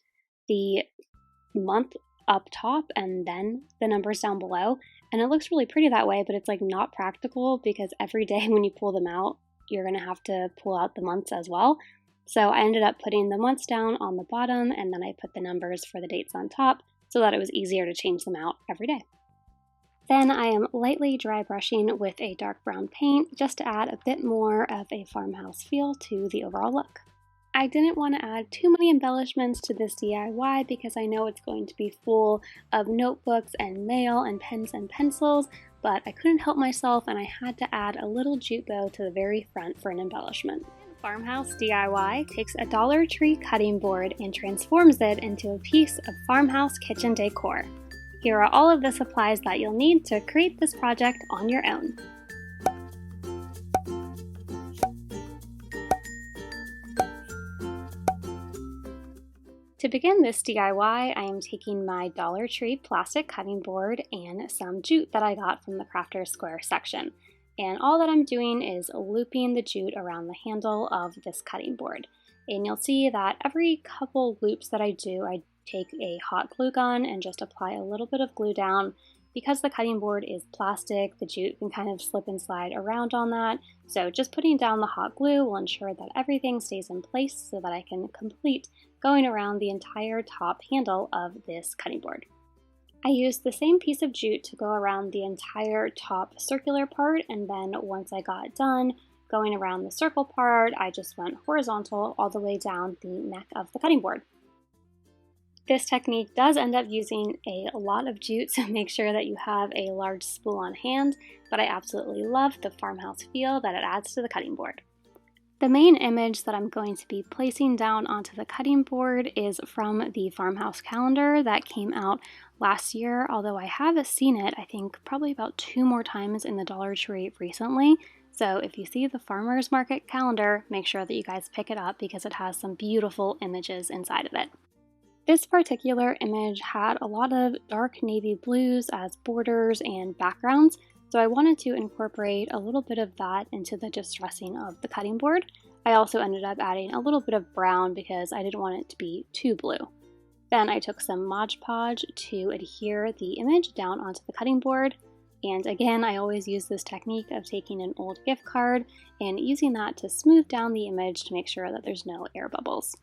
the month up top and then the numbers down below, and it looks really pretty that way, but it's like not practical because every day when you pull them out, you're going to have to pull out the months as well. So I ended up putting the months down on the bottom, and then I put the numbers for the dates on top so that it was easier to change them out every day. Then I am lightly dry brushing with a dark brown paint just to add a bit more of a farmhouse feel to the overall look. I didn't want to add too many embellishments to this DIY because I know it's going to be full of notebooks and mail and pens and pencils, but I couldn't help myself and I had to add a little jute bow to the very front for an embellishment. Farmhouse DIY takes a Dollar Tree cutting board and transforms it into a piece of farmhouse kitchen decor. Here are all of the supplies that you'll need to create this project on your own. To begin this DIY, I am taking my Dollar Tree plastic cutting board and some jute that I got from the Crafter's Square section. And all that I'm doing is looping the jute around the handle of this cutting board. And you'll see that every couple loops that I do, I take a hot glue gun and just apply a little bit of glue down. Because the cutting board is plastic, the jute can kind of slip and slide around on that. So just putting down the hot glue will ensure that everything stays in place so that I can complete going around the entire top handle of this cutting board. I used the same piece of jute to go around the entire top circular part, and then once I got done going around the circle part, I just went horizontal all the way down the neck of the cutting board. This technique does end up using a lot of jute, so make sure that you have a large spool on hand, but I absolutely love the farmhouse feel that it adds to the cutting board. The main image that I'm going to be placing down onto the cutting board is from the farmhouse calendar that came out last year, although I have seen it, I think, probably about 2 more times in the Dollar Tree recently. So if you see the farmer's market calendar, make sure that you guys pick it up because it has some beautiful images inside of it. This particular image had a lot of dark navy blues as borders and backgrounds, So I wanted to incorporate a little bit of that into the distressing of the cutting board. I also ended up adding a little bit of brown because I didn't want it to be too blue. Then I took some Mod Podge to adhere the image down onto the cutting board. And again, I always use this technique of taking an old gift card and using that to smooth down the image to make sure that there's no air bubbles.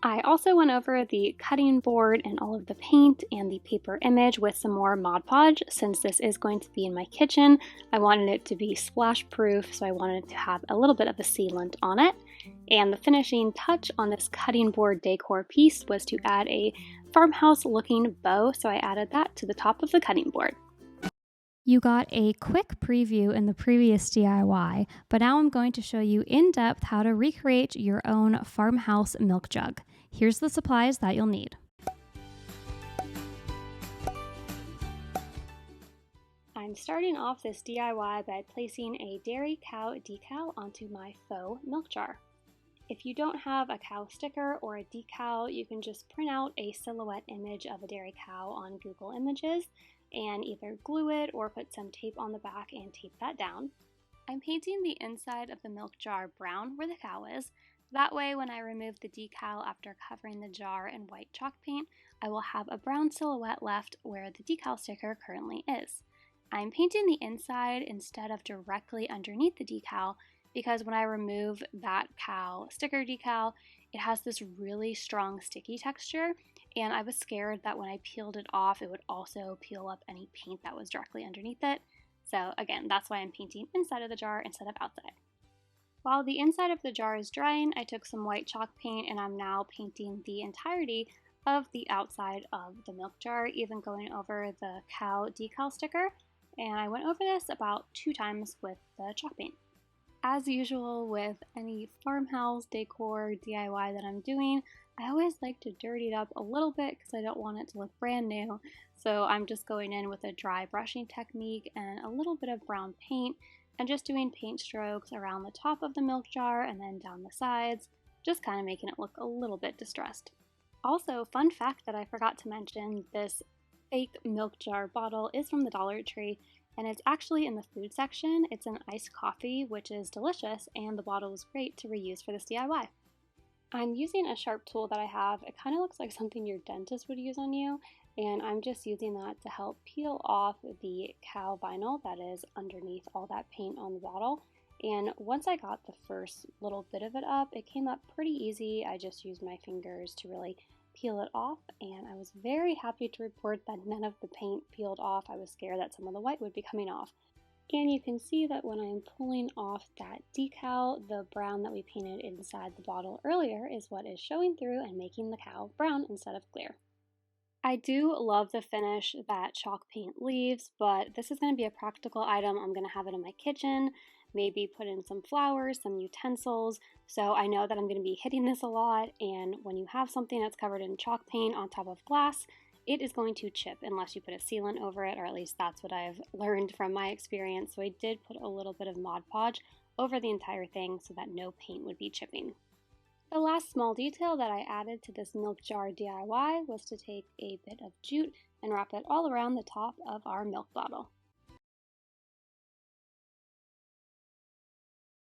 I also went over the cutting board and all of the paint and the paper image with some more Mod Podge. Since this is going to be in my kitchen, I wanted it to be splash proof, so I wanted to have a little bit of a sealant on it. And the finishing touch on this cutting board decor piece was to add a farmhouse looking bow, so I added that to the top of the cutting board. You got a quick preview in the previous DIY, but now I'm going to show you in depth how to recreate your own farmhouse milk jug. Here's the supplies that you'll need. I'm starting off this DIY by placing a dairy cow decal onto my faux milk jar. If you don't have a cow sticker or a decal, you can just print out a silhouette image of a dairy cow on Google Images and either glue it or put some tape on the back and tape that down. I'm painting the inside of the milk jar brown where the cow is. That way, when I remove the decal after covering the jar in white chalk paint, I will have a brown silhouette left where the decal sticker currently is. I'm painting the inside instead of directly underneath the decal because when I remove that cow sticker decal, it has this really strong sticky texture, and I was scared that when I peeled it off, it would also peel up any paint that was directly underneath it. So again, that's why I'm painting inside of the jar instead of outside. While the inside of the jar is drying, I took some white chalk paint and I'm now painting the entirety of the outside of the milk jar, even going over the cow decal sticker. And I went over this about 2 times with the chalk paint. As usual with any farmhouse decor DIY that I'm doing, I always like to dirty it up a little bit because I don't want it to look brand new. So I'm just going in with a dry brushing technique and a little bit of brown paint and just doing paint strokes around the top of the milk jar and then down the sides, just kind of making it look a little bit distressed. Also, fun fact that I forgot to mention, this fake milk jar bottle is from the Dollar Tree. And it's actually in the food section. It's an iced coffee, which is delicious, and the bottle is great to reuse for this DIY. I'm using a sharp tool that I have. It kind of looks like something your dentist would use on you, and I'm just using that to help peel off the cow vinyl that is underneath all that paint on the bottle. And once I got the first little bit of it up, it came up pretty easy. I just used my fingers to really peel it off, and I was very happy to report that none of the paint peeled off. I was scared that some of the white would be coming off. And you can see that when I'm pulling off that decal, the brown that we painted inside the bottle earlier is what is showing through and making the cow brown instead of clear. I do love the finish that chalk paint leaves, but this is going to be a practical item. I'm going to have it in my kitchen, maybe put in some flowers, some utensils, so I know that I'm going to be hitting this a lot, and when you have something that's covered in chalk paint on top of glass, it is going to chip unless you put a sealant over it, or at least that's what I've learned from my experience. So I did put a little bit of Mod Podge over the entire thing so that no paint would be chipping. The last small detail that I added to this milk jar DIY was to take a bit of jute and wrap it all around the top of our milk bottle.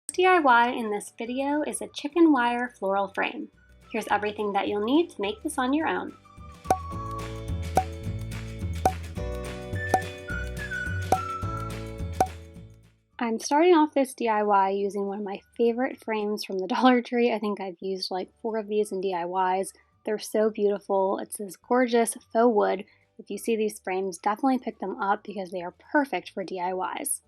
The DIY in this video is a chicken wire floral frame. Here's everything that you'll need to make this on your own. I'm starting off this DIY using one of my favorite frames from the Dollar Tree. I think I've used like 4 of these in DIYs. They're so beautiful. It's this gorgeous faux wood. If you see these frames, definitely pick them up because they are perfect for DIYs.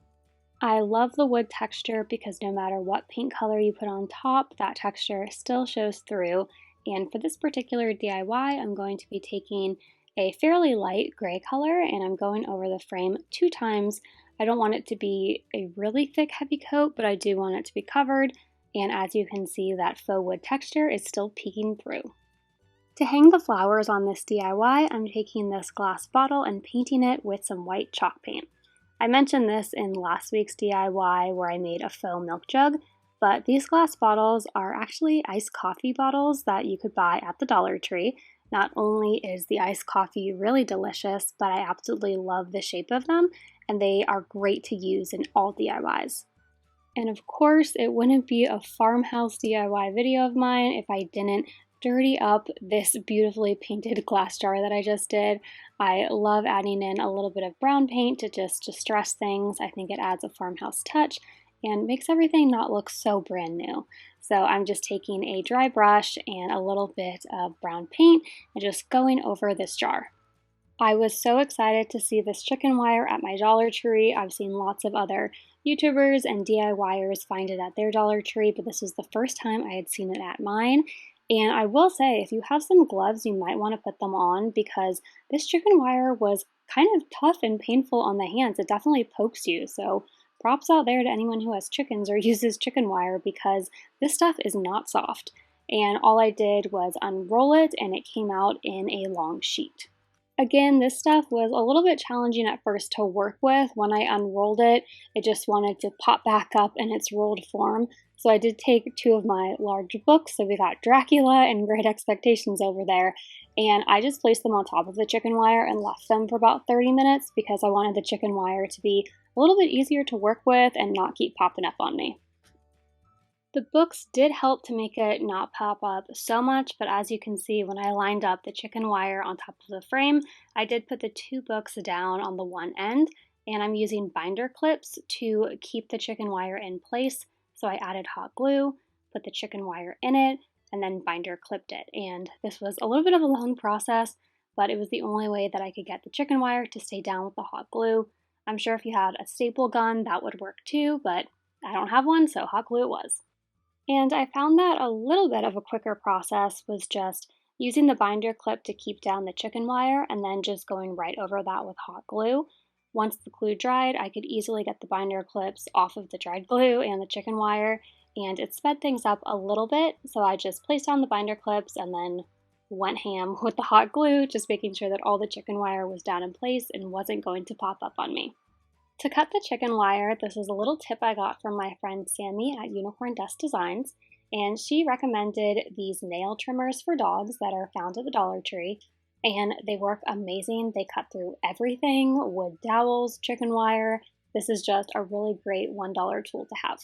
I love the wood texture because no matter what paint color you put on top, that texture still shows through. And for this particular DIY, I'm going to be taking a fairly light gray color and I'm going over the frame 2 times. I don't want it to be a really thick heavy coat, but I do want it to be covered, and as you can see, that faux wood texture is still peeking through. To hang the flowers on this DIY, I'm taking this glass bottle and painting it with some white chalk paint. I mentioned this in last week's DIY where I made a faux milk jug, but these glass bottles are actually iced coffee bottles that you could buy at the Dollar Tree. Not only is the iced coffee really delicious, but I absolutely love the shape of them, and they are great to use in all DIYs. And of course, it wouldn't be a farmhouse DIY video of mine if I didn't dirty up this beautifully painted glass jar that I just did. I love adding in a little bit of brown paint to just distress things. I think it adds a farmhouse touch and makes everything not look so brand new. So I'm just taking a dry brush and a little bit of brown paint and just going over this jar. I was so excited to see this chicken wire at my Dollar Tree. I've seen lots of other YouTubers and DIYers find it at their Dollar Tree, but this was the first time I had seen it at mine. And I will say, if you have some gloves, you might want to put them on because this chicken wire was kind of tough and painful on the hands. It definitely pokes you. So props out there to anyone who has chickens or uses chicken wire because this stuff is not soft. And all I did was unroll it and it came out in a long sheet. Again, this stuff was a little bit challenging at first to work with. When I unrolled it, it just wanted to pop back up in its rolled form. So I did take two of my large books, so we got Dracula and Great Expectations over there, and I just placed them on top of the chicken wire and left them for about 30 minutes because I wanted the chicken wire to be a little bit easier to work with and not keep popping up on me. The books did help to make it not pop up so much, but as you can see, when I lined up the chicken wire on top of the frame, I did put the two books down on the one end, and I'm using binder clips to keep the chicken wire in place. So I added hot glue, put the chicken wire in it, and then binder clipped it. And this was a little bit of a long process, but it was the only way that I could get the chicken wire to stay down with the hot glue. I'm sure if you had a staple gun, that would work too, but I don't have one, so hot glue it was. And I found that a little bit of a quicker process was just using the binder clip to keep down the chicken wire and then just going right over that with hot glue. Once the glue dried, I could easily get the binder clips off of the dried glue and the chicken wire, and it sped things up a little bit, so I just placed down the binder clips and then went ham with the hot glue, just making sure that all the chicken wire was down in place and wasn't going to pop up on me. To cut the chicken wire, this is a little tip I got from my friend Sammy at Unicorn Dust Designs, and she recommended these nail trimmers for dogs that are found at the Dollar Tree, and they work amazing. They cut through everything, wood dowels, chicken wire. This is just a really great $1 tool to have.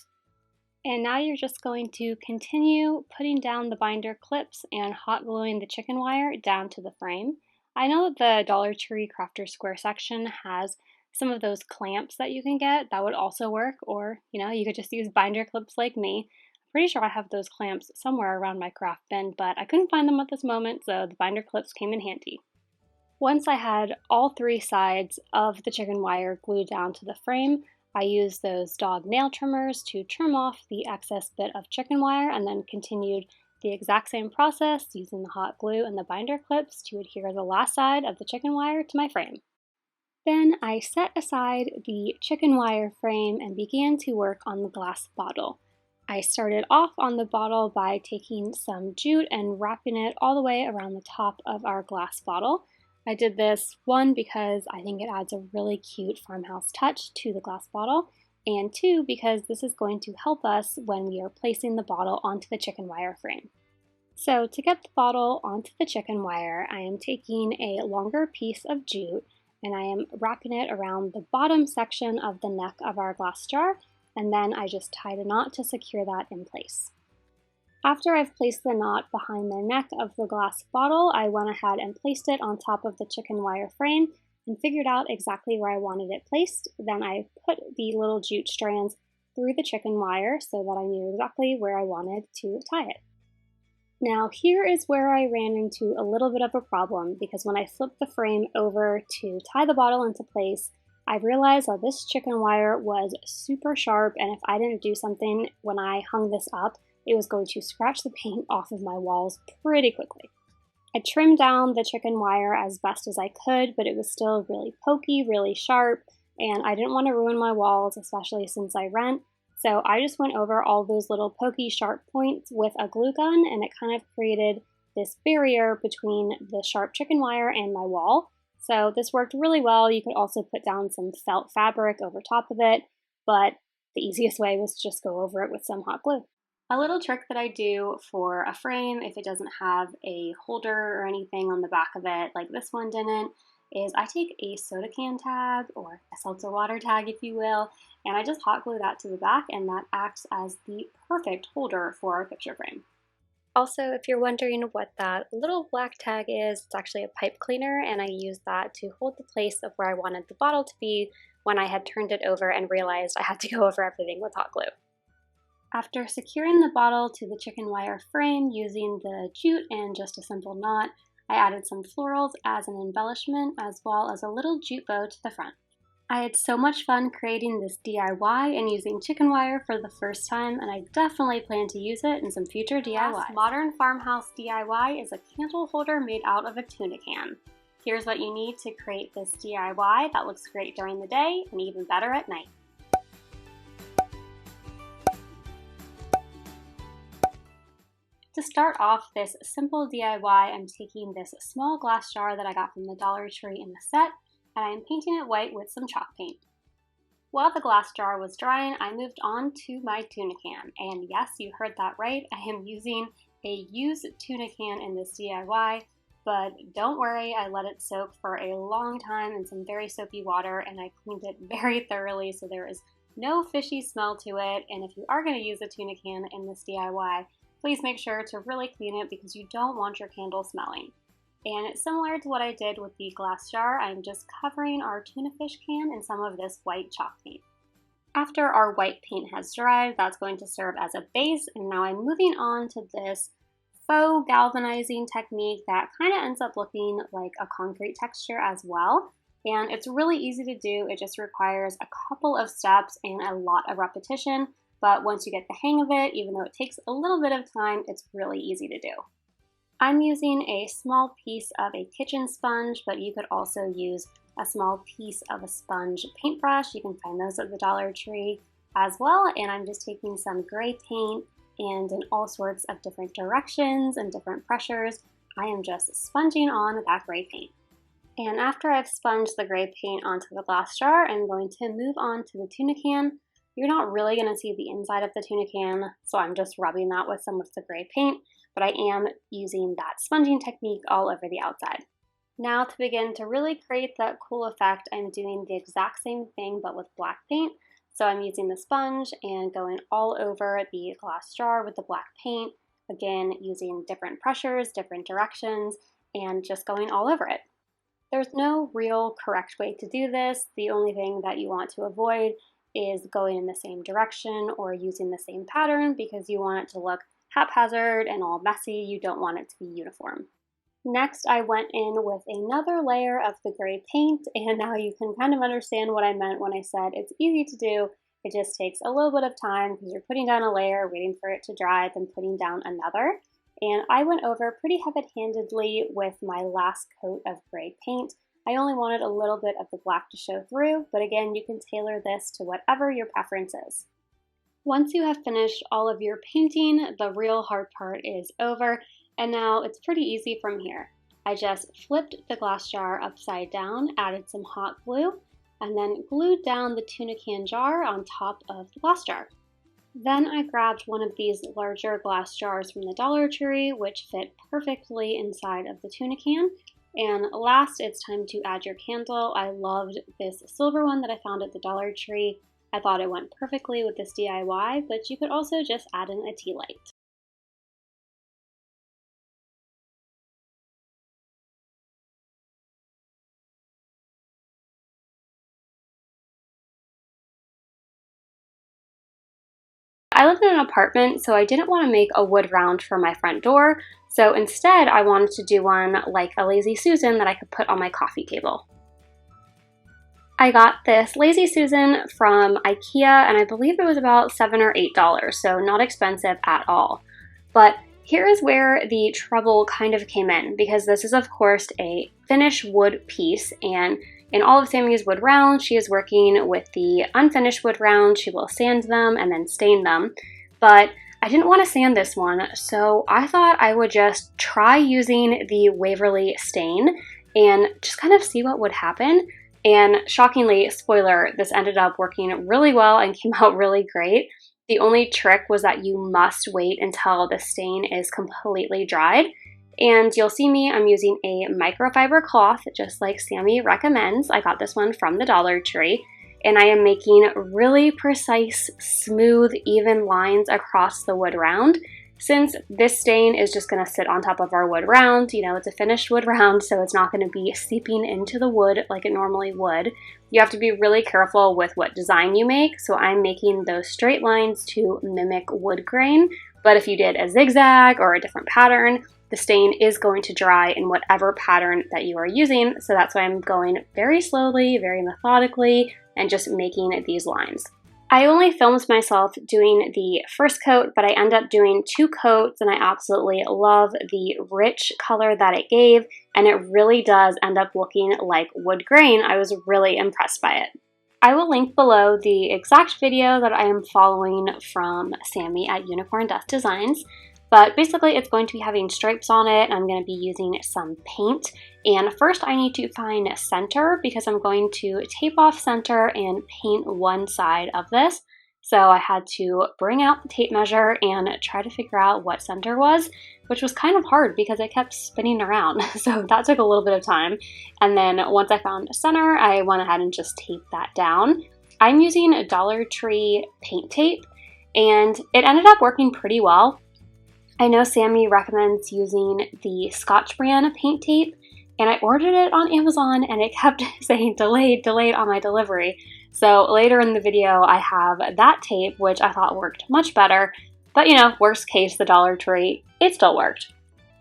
And now you're just going to continue putting down the binder clips and hot gluing the chicken wire down to the frame. I know that the Dollar Tree Crafter Square section has some of those clamps that you can get. That would also work, or you could just use binder clips like me. I'm pretty sure I have those clamps somewhere around my craft bin, but I couldn't find them at this moment, so the binder clips came in handy. Once I had all three sides of the chicken wire glued down to the frame, I used those dog nail trimmers to trim off the excess bit of chicken wire and then continued the exact same process using the hot glue and the binder clips to adhere the last side of the chicken wire to my frame. Then I set aside the chicken wire frame and began to work on the glass bottle. I started off on the bottle by taking some jute and wrapping it all the way around the top of our glass bottle. I did this, one, because I think it adds a really cute farmhouse touch to the glass bottle, and two, because this is going to help us when we are placing the bottle onto the chicken wire frame. So to get the bottle onto the chicken wire, I am taking a longer piece of jute and I am wrapping it around the bottom section of the neck of our glass jar, and then I just tied a knot to secure that in place. After I've placed the knot behind the neck of the glass bottle, I went ahead and placed it on top of the chicken wire frame and figured out exactly where I wanted it placed. Then I put the little jute strands through the chicken wire so that I knew exactly where I wanted to tie it. Now here is where I ran into a little bit of a problem, because when I flipped the frame over to tie the bottle into place, I realized that this chicken wire was super sharp, and if I didn't do something when I hung this up, it was going to scratch the paint off of my walls pretty quickly. I trimmed down the chicken wire as best as I could, but it was still really pokey, really sharp, and I didn't want to ruin my walls, especially since I rent. So I just went over all those little pokey sharp points with a glue gun, and it kind of created this barrier between the sharp chicken wire and my wall. So this worked really well. You could also put down some felt fabric over top of it, but the easiest way was to just go over it with some hot glue. A little trick that I do for a frame, if it doesn't have a holder or anything on the back of it, like this one didn't, is I take a soda can tag, or a seltzer water tag if you will, and I just hot glue that to the back, and that acts as the perfect holder for our picture frame. Also, if you're wondering what that little black tag is, it's actually a pipe cleaner, and I use that to hold the place of where I wanted the bottle to be when I had turned it over and realized I had to go over everything with hot glue. After securing the bottle to the chicken wire frame using the jute and just a simple knot, I added some florals as an embellishment, as well as a little jute bow to the front. I had so much fun creating this DIY and using chicken wire for the first time, and I definitely plan to use it in some future DIYs. Last modern farmhouse DIY is a candle holder made out of a tuna can. Here's what you need to create this DIY that looks great during the day and even better at night. To start off this simple DIY, I'm taking this small glass jar that I got from the Dollar Tree in the set, and I'm painting it white with some chalk paint. While the glass jar was drying, I moved on to my tuna can, and yes, you heard that right, I am using a used tuna can in this DIY, but don't worry, I let it soak for a long time in some very soapy water, and I cleaned it very thoroughly so there is no fishy smell to it, and if you are going to use a tuna can in this DIY, please make sure to really clean it because you don't want your candle smelling. And similar to what I did with the glass jar, I'm just covering our tuna fish can in some of this white chalk paint. After our white paint has dried, that's going to serve as a base, and now I'm moving on to this faux galvanizing technique that kind of ends up looking like a concrete texture as well. And it's really easy to do, it just requires a couple of steps and a lot of repetition. But once you get the hang of it, even though it takes a little bit of time, it's really easy to do. I'm using a small piece of a kitchen sponge, but you could also use a small piece of a sponge paintbrush. You can find those at the Dollar Tree as well. And I'm just taking some gray paint, and in all sorts of different directions and different pressures, I am just sponging on that gray paint. And after I've sponged the gray paint onto the glass jar, I'm going to move on to the tuna can. You're not really going to see the inside of the tuna can, so I'm just rubbing that with some of the gray paint, but I am using that sponging technique all over the outside. Now to begin to really create that cool effect, I'm doing the exact same thing but with black paint. So I'm using the sponge and going all over the glass jar with the black paint, again using different pressures, different directions, and just going all over it. There's no real correct way to do this. The only thing that you want to avoid is going in the same direction or using the same pattern because you want it to look haphazard and all messy. You don't want it to be uniform. Next, I went in with another layer of the gray paint, and now you can kind of understand what I meant when I said it's easy to do. It just takes a little bit of time because you're putting down a layer, waiting for it to dry, then putting down another. And I went over pretty heavy-handedly with my last coat of gray paint. I only wanted a little bit of the black to show through, but again, you can tailor this to whatever your preference is. Once you have finished all of your painting, the real hard part is over, and now it's pretty easy from here. I just flipped the glass jar upside down, added some hot glue, and then glued down the tuna can jar on top of the glass jar. Then I grabbed one of these larger glass jars from the Dollar Tree, which fit perfectly inside of the tuna can. And last, it's time to add your candle. I loved this silver one that I found at the Dollar Tree. I thought it went perfectly with this DIY, but you could also just add in a tea light. I live in an apartment, so I didn't want to make a wood round for my front door, so instead I wanted to do one like a Lazy Susan that I could put on my coffee table. I got this Lazy Susan from IKEA, and I believe it was about $7 or $8, so not expensive at all. But here is where the trouble kind of came in, because this is of course a finished wood piece, and in all of Sammy's wood rounds, she is working with the unfinished wood rounds. She will sand them and then stain them. But I didn't want to sand this one, so I thought I would just try using the Waverly stain and just kind of see what would happen. And shockingly, spoiler, this ended up working really well and came out really great. The only trick was that you must wait until the stain is completely dried. And you'll see me, I'm using a microfiber cloth, just like Sammy recommends. I got this one from the Dollar Tree. And I am making really precise, smooth, even lines across the wood round. Since this stain is just gonna sit on top of our wood round, you know, it's a finished wood round, so it's not gonna be seeping into the wood like it normally would. You have to be really careful with what design you make, so I'm making those straight lines to mimic wood grain, but if you did a zigzag or a different pattern, the stain is going to dry in whatever pattern that you are using, so that's why I'm going very slowly, very methodically, and just making these lines. I only filmed myself doing the first coat, but I end up doing 2 coats, and I absolutely love the rich color that it gave, and it really does end up looking like wood grain. I was really impressed by it. I will link below the exact video that I am following from Sammy at Unicorn Death Designs. But basically it's going to be having stripes on it. I'm going to be using some paint. And first I need to find center because I'm going to tape off center and paint one side of this. So I had to bring out the tape measure and try to figure out what center was, which was kind of hard because it kept spinning around. So that took a little bit of time. And then once I found center, I went ahead and just taped that down. I'm using a Dollar Tree paint tape and it ended up working pretty well. I know Sammy recommends using the Scotch brand paint tape, and I ordered it on Amazon and it kept saying delayed on my delivery. So later in the video I have that tape, which I thought worked much better, but you know, worst case, the Dollar Tree, it still worked.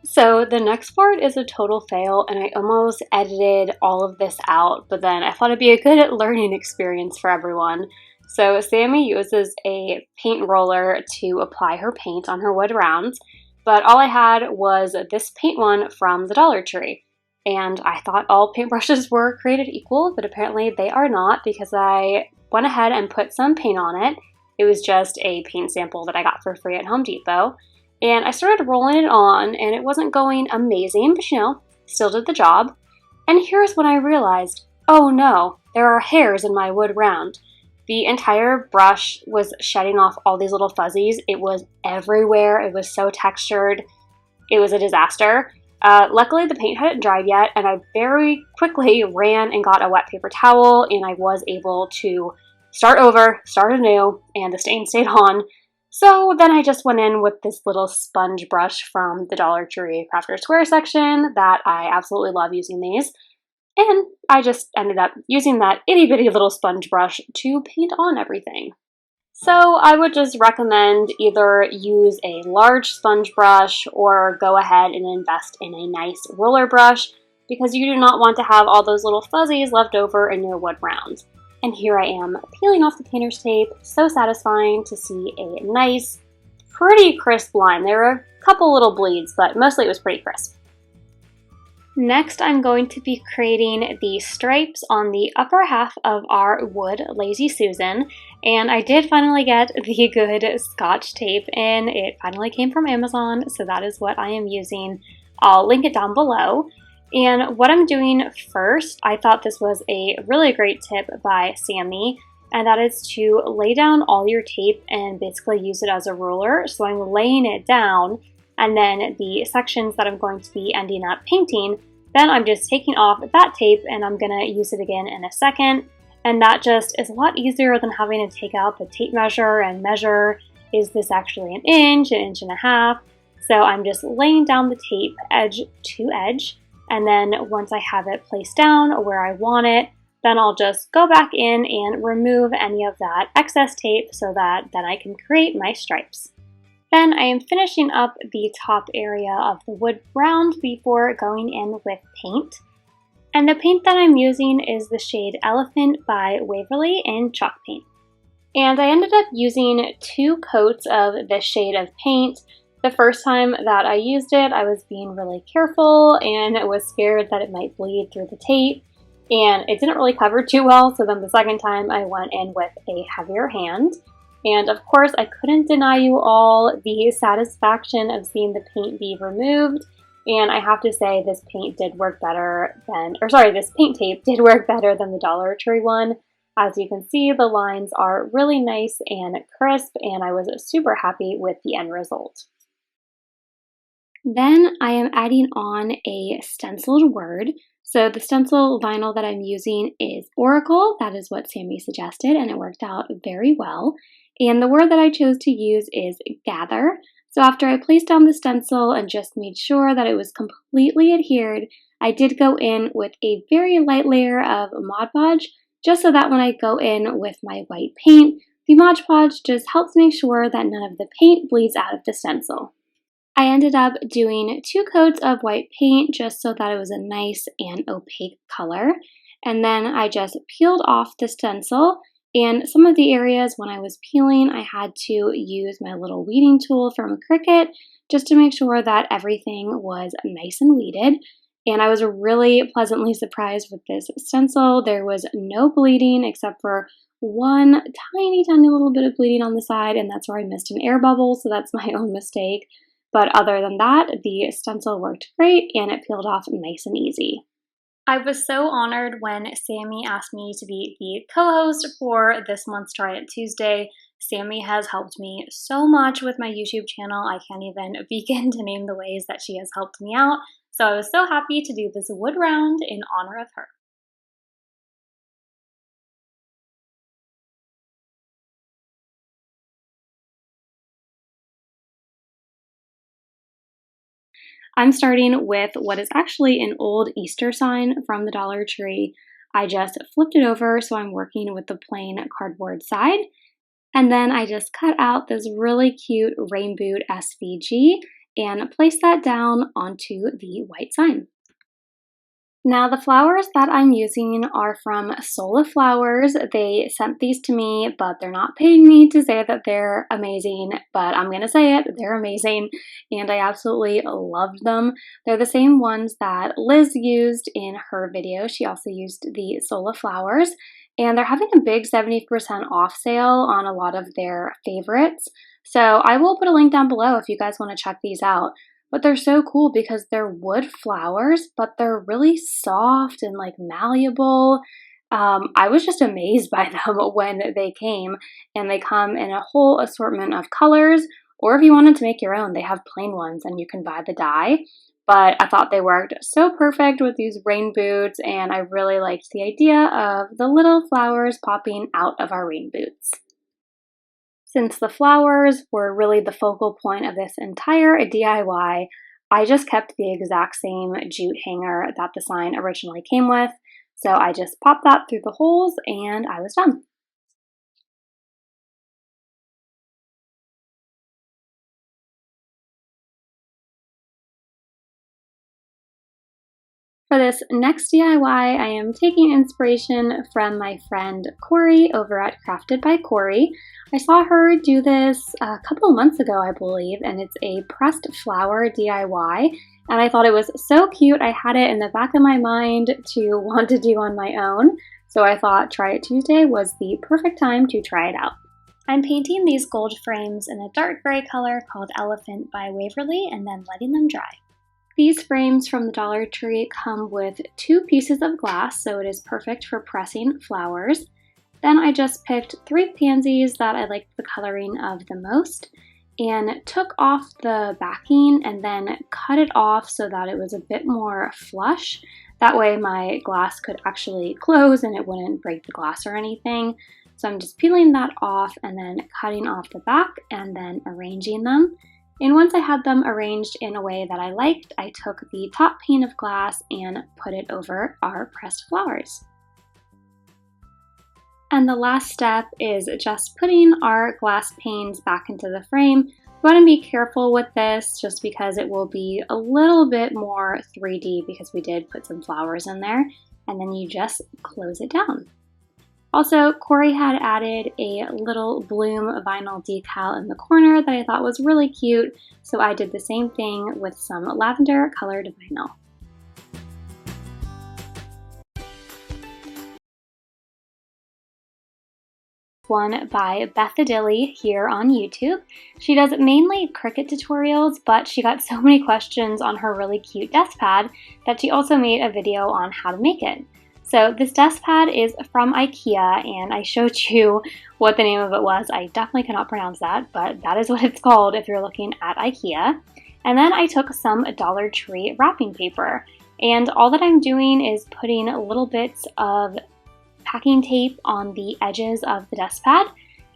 So the next part is a total fail, and I almost edited all of this out, but then I thought it'd be a good learning experience for everyone. So Sammy uses a paint roller to apply her paint on her wood rounds, but all I had was this paint one from the Dollar Tree. And I thought all paintbrushes were created equal, but apparently they are not because I went ahead and put some paint on it. It was just a paint sample that I got for free at Home Depot. And I started rolling it on and it wasn't going amazing, but you know, still did the job. And here's when I realized, oh no, there are hairs in my wood round. The entire brush was shedding off all these little fuzzies. It was everywhere. It was so textured. It was a disaster. Luckily, the paint hadn't dried yet, and I very quickly ran and got a wet paper towel, and I was able to start over, start anew, and the stain stayed on. So then I just went in with this little sponge brush from the Dollar Tree Crafter Square section that I absolutely love using these. And I just ended up using that itty bitty little sponge brush to paint on everything. So I would just recommend either use a large sponge brush or go ahead and invest in a nice roller brush because you do not want to have all those little fuzzies left over in your wood rounds. And here I am peeling off the painter's tape. So satisfying to see a nice, pretty crisp line. There were a couple little bleeds, but mostly it was pretty crisp. Next, I'm going to be creating the stripes on the upper half of our wood Lazy Susan, and I did finally get the good Scotch tape in. It finally came from Amazon, so that is what I am using. I'll link it down below. And what I'm doing first, I thought this was a really great tip by Sammy, and that is to lay down all your tape and basically use it as a ruler. So I'm laying it down, and then the sections that I'm going to be ending up painting, then I'm just taking off that tape and I'm gonna use it again in a second. And that just is a lot easier than having to take out the tape measure and measure, is this actually an inch and a half? So I'm just laying down the tape edge to edge, and then once I have it placed down where I want it, then I'll just go back in and remove any of that excess tape so that then I can create my stripes. Then I am finishing up the top area of the wood round before going in with paint. And the paint that I'm using is the shade Elephant by Waverly in chalk paint. And I ended up using 2 coats of this shade of paint. The first time that I used it, I was being really careful and I was scared that it might bleed through the tape. And it didn't really cover too well, so then the second time I went in with a heavier hand. And of course, I couldn't deny you all the satisfaction of seeing the paint be removed. And I have to say this paint did work better than, this paint tape did work better than the Dollar Tree one. As you can see, the lines are really nice and crisp, and I was super happy with the end result. Then I am adding on a stenciled word. So the stencil vinyl that I'm using is Oracle. That is what Sammy suggested, and it worked out very well. And the word that I chose to use is gather. So after I placed down the stencil and just made sure that it was completely adhered, I did go in with a very light layer of Mod Podge, just so that when I go in with my white paint, the Mod Podge just helps make sure that none of the paint bleeds out of the stencil. I ended up doing 2 coats of white paint just so that it was a nice and opaque color. And then I just peeled off the stencil, and some of the areas when I was peeling, I had to use my little weeding tool from Cricut just to make sure that everything was nice and weeded. And I was really pleasantly surprised with this stencil. There was no bleeding except for one tiny little bit of bleeding on the side, and that's where I missed an air bubble, so that's my own mistake. But other than that, the stencil worked great and it peeled off nice and easy. I was so honored when Sammy asked me to be the co-host for this month's Try It Tuesday. Sammy has helped me so much with my YouTube channel. I can't even begin to name the ways that she has helped me out. So I was so happy to do this wood round in honor of her. I'm starting with what is actually an old Easter sign from the Dollar Tree. I just flipped it over so I'm working with the plain cardboard side. And then I just cut out this really cute rainbow SVG and placed that down onto the white sign. Now the flowers that I'm using are from Sola Flowers. They sent these to me, but they're not paying me to say that they're amazing, but I'm gonna say it, they're amazing, and I absolutely loved them. They're the same ones that Liz used in her video. She also used the Sola Flowers, and they're having a big 70% off sale on a lot of their favorites. So I will put a link down below if you guys want to check these out. But they're so cool because they're wood flowers, but they're really soft and like malleable. I was just amazed by them when they came, and they come in a whole assortment of colors, or if you wanted to make your own, they have plain ones and you can buy the dye. But I thought they worked so perfect with these rain boots, and I really liked the idea of the little flowers popping out of our rain boots. Since the flowers were really the focal point of this entire DIY, I just kept the exact same jute hanger that the sign originally came with. So I just popped that through the holes and I was done. For this next DIY, I am taking inspiration from my friend Corey over at Crafted by Corey. I saw her do this a couple of months ago, I believe, and it's a pressed flower DIY, and I thought it was so cute. I had it in the back of my mind to want to do on my own, so I thought Try It Tuesday was the perfect time to try it out. I'm painting these gold frames in a dark gray color called Elephant by Waverly and then letting them dry. These frames from the Dollar Tree come with 2 pieces of glass, so it is perfect for pressing flowers. Then I just picked 3 pansies that I liked the coloring of the most and took off the backing and then cut it off so that it was a bit more flush. That way my glass could actually close and it wouldn't break the glass or anything. So I'm just peeling that off and then cutting off the back and then arranging them. And once I had them arranged in a way that I liked, I took the top pane of glass and put it over our pressed flowers. And the last step is just putting our glass panes back into the frame. You want to be careful with this just because it will be a little bit more 3D because we did put some flowers in there, and then you just close it down. Also, Corey had added a little bloom vinyl decal in the corner that I thought was really cute, so I did the same thing with some lavender colored vinyl. One by Bethadilly here on YouTube. She does mainly Cricut tutorials, but she got so many questions on her really cute desk pad that she also made a video on how to make it. So this desk pad is from IKEA, and I showed you what the name of it was. I definitely cannot pronounce that, but that is what it's called if you're looking at IKEA. And then I took some Dollar Tree wrapping paper, and all that I'm doing is putting little bits of packing tape on the edges of the desk pad,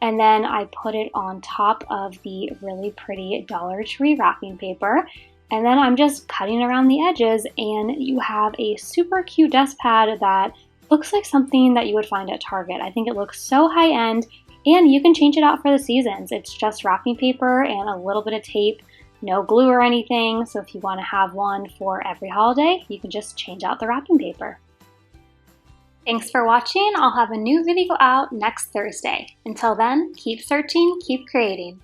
and then I put it on top of the really pretty Dollar Tree wrapping paper, and then I'm just cutting around the edges, and you have a super cute desk pad that looks like something that you would find at Target. I think it looks so high-end, and you can change it out for the seasons. It's just wrapping paper and a little bit of tape, no glue or anything, so if you want to have one for every holiday, you can just change out the wrapping paper. Thanks for watching. I'll have a new video out next Thursday. Until then, keep searching, keep creating.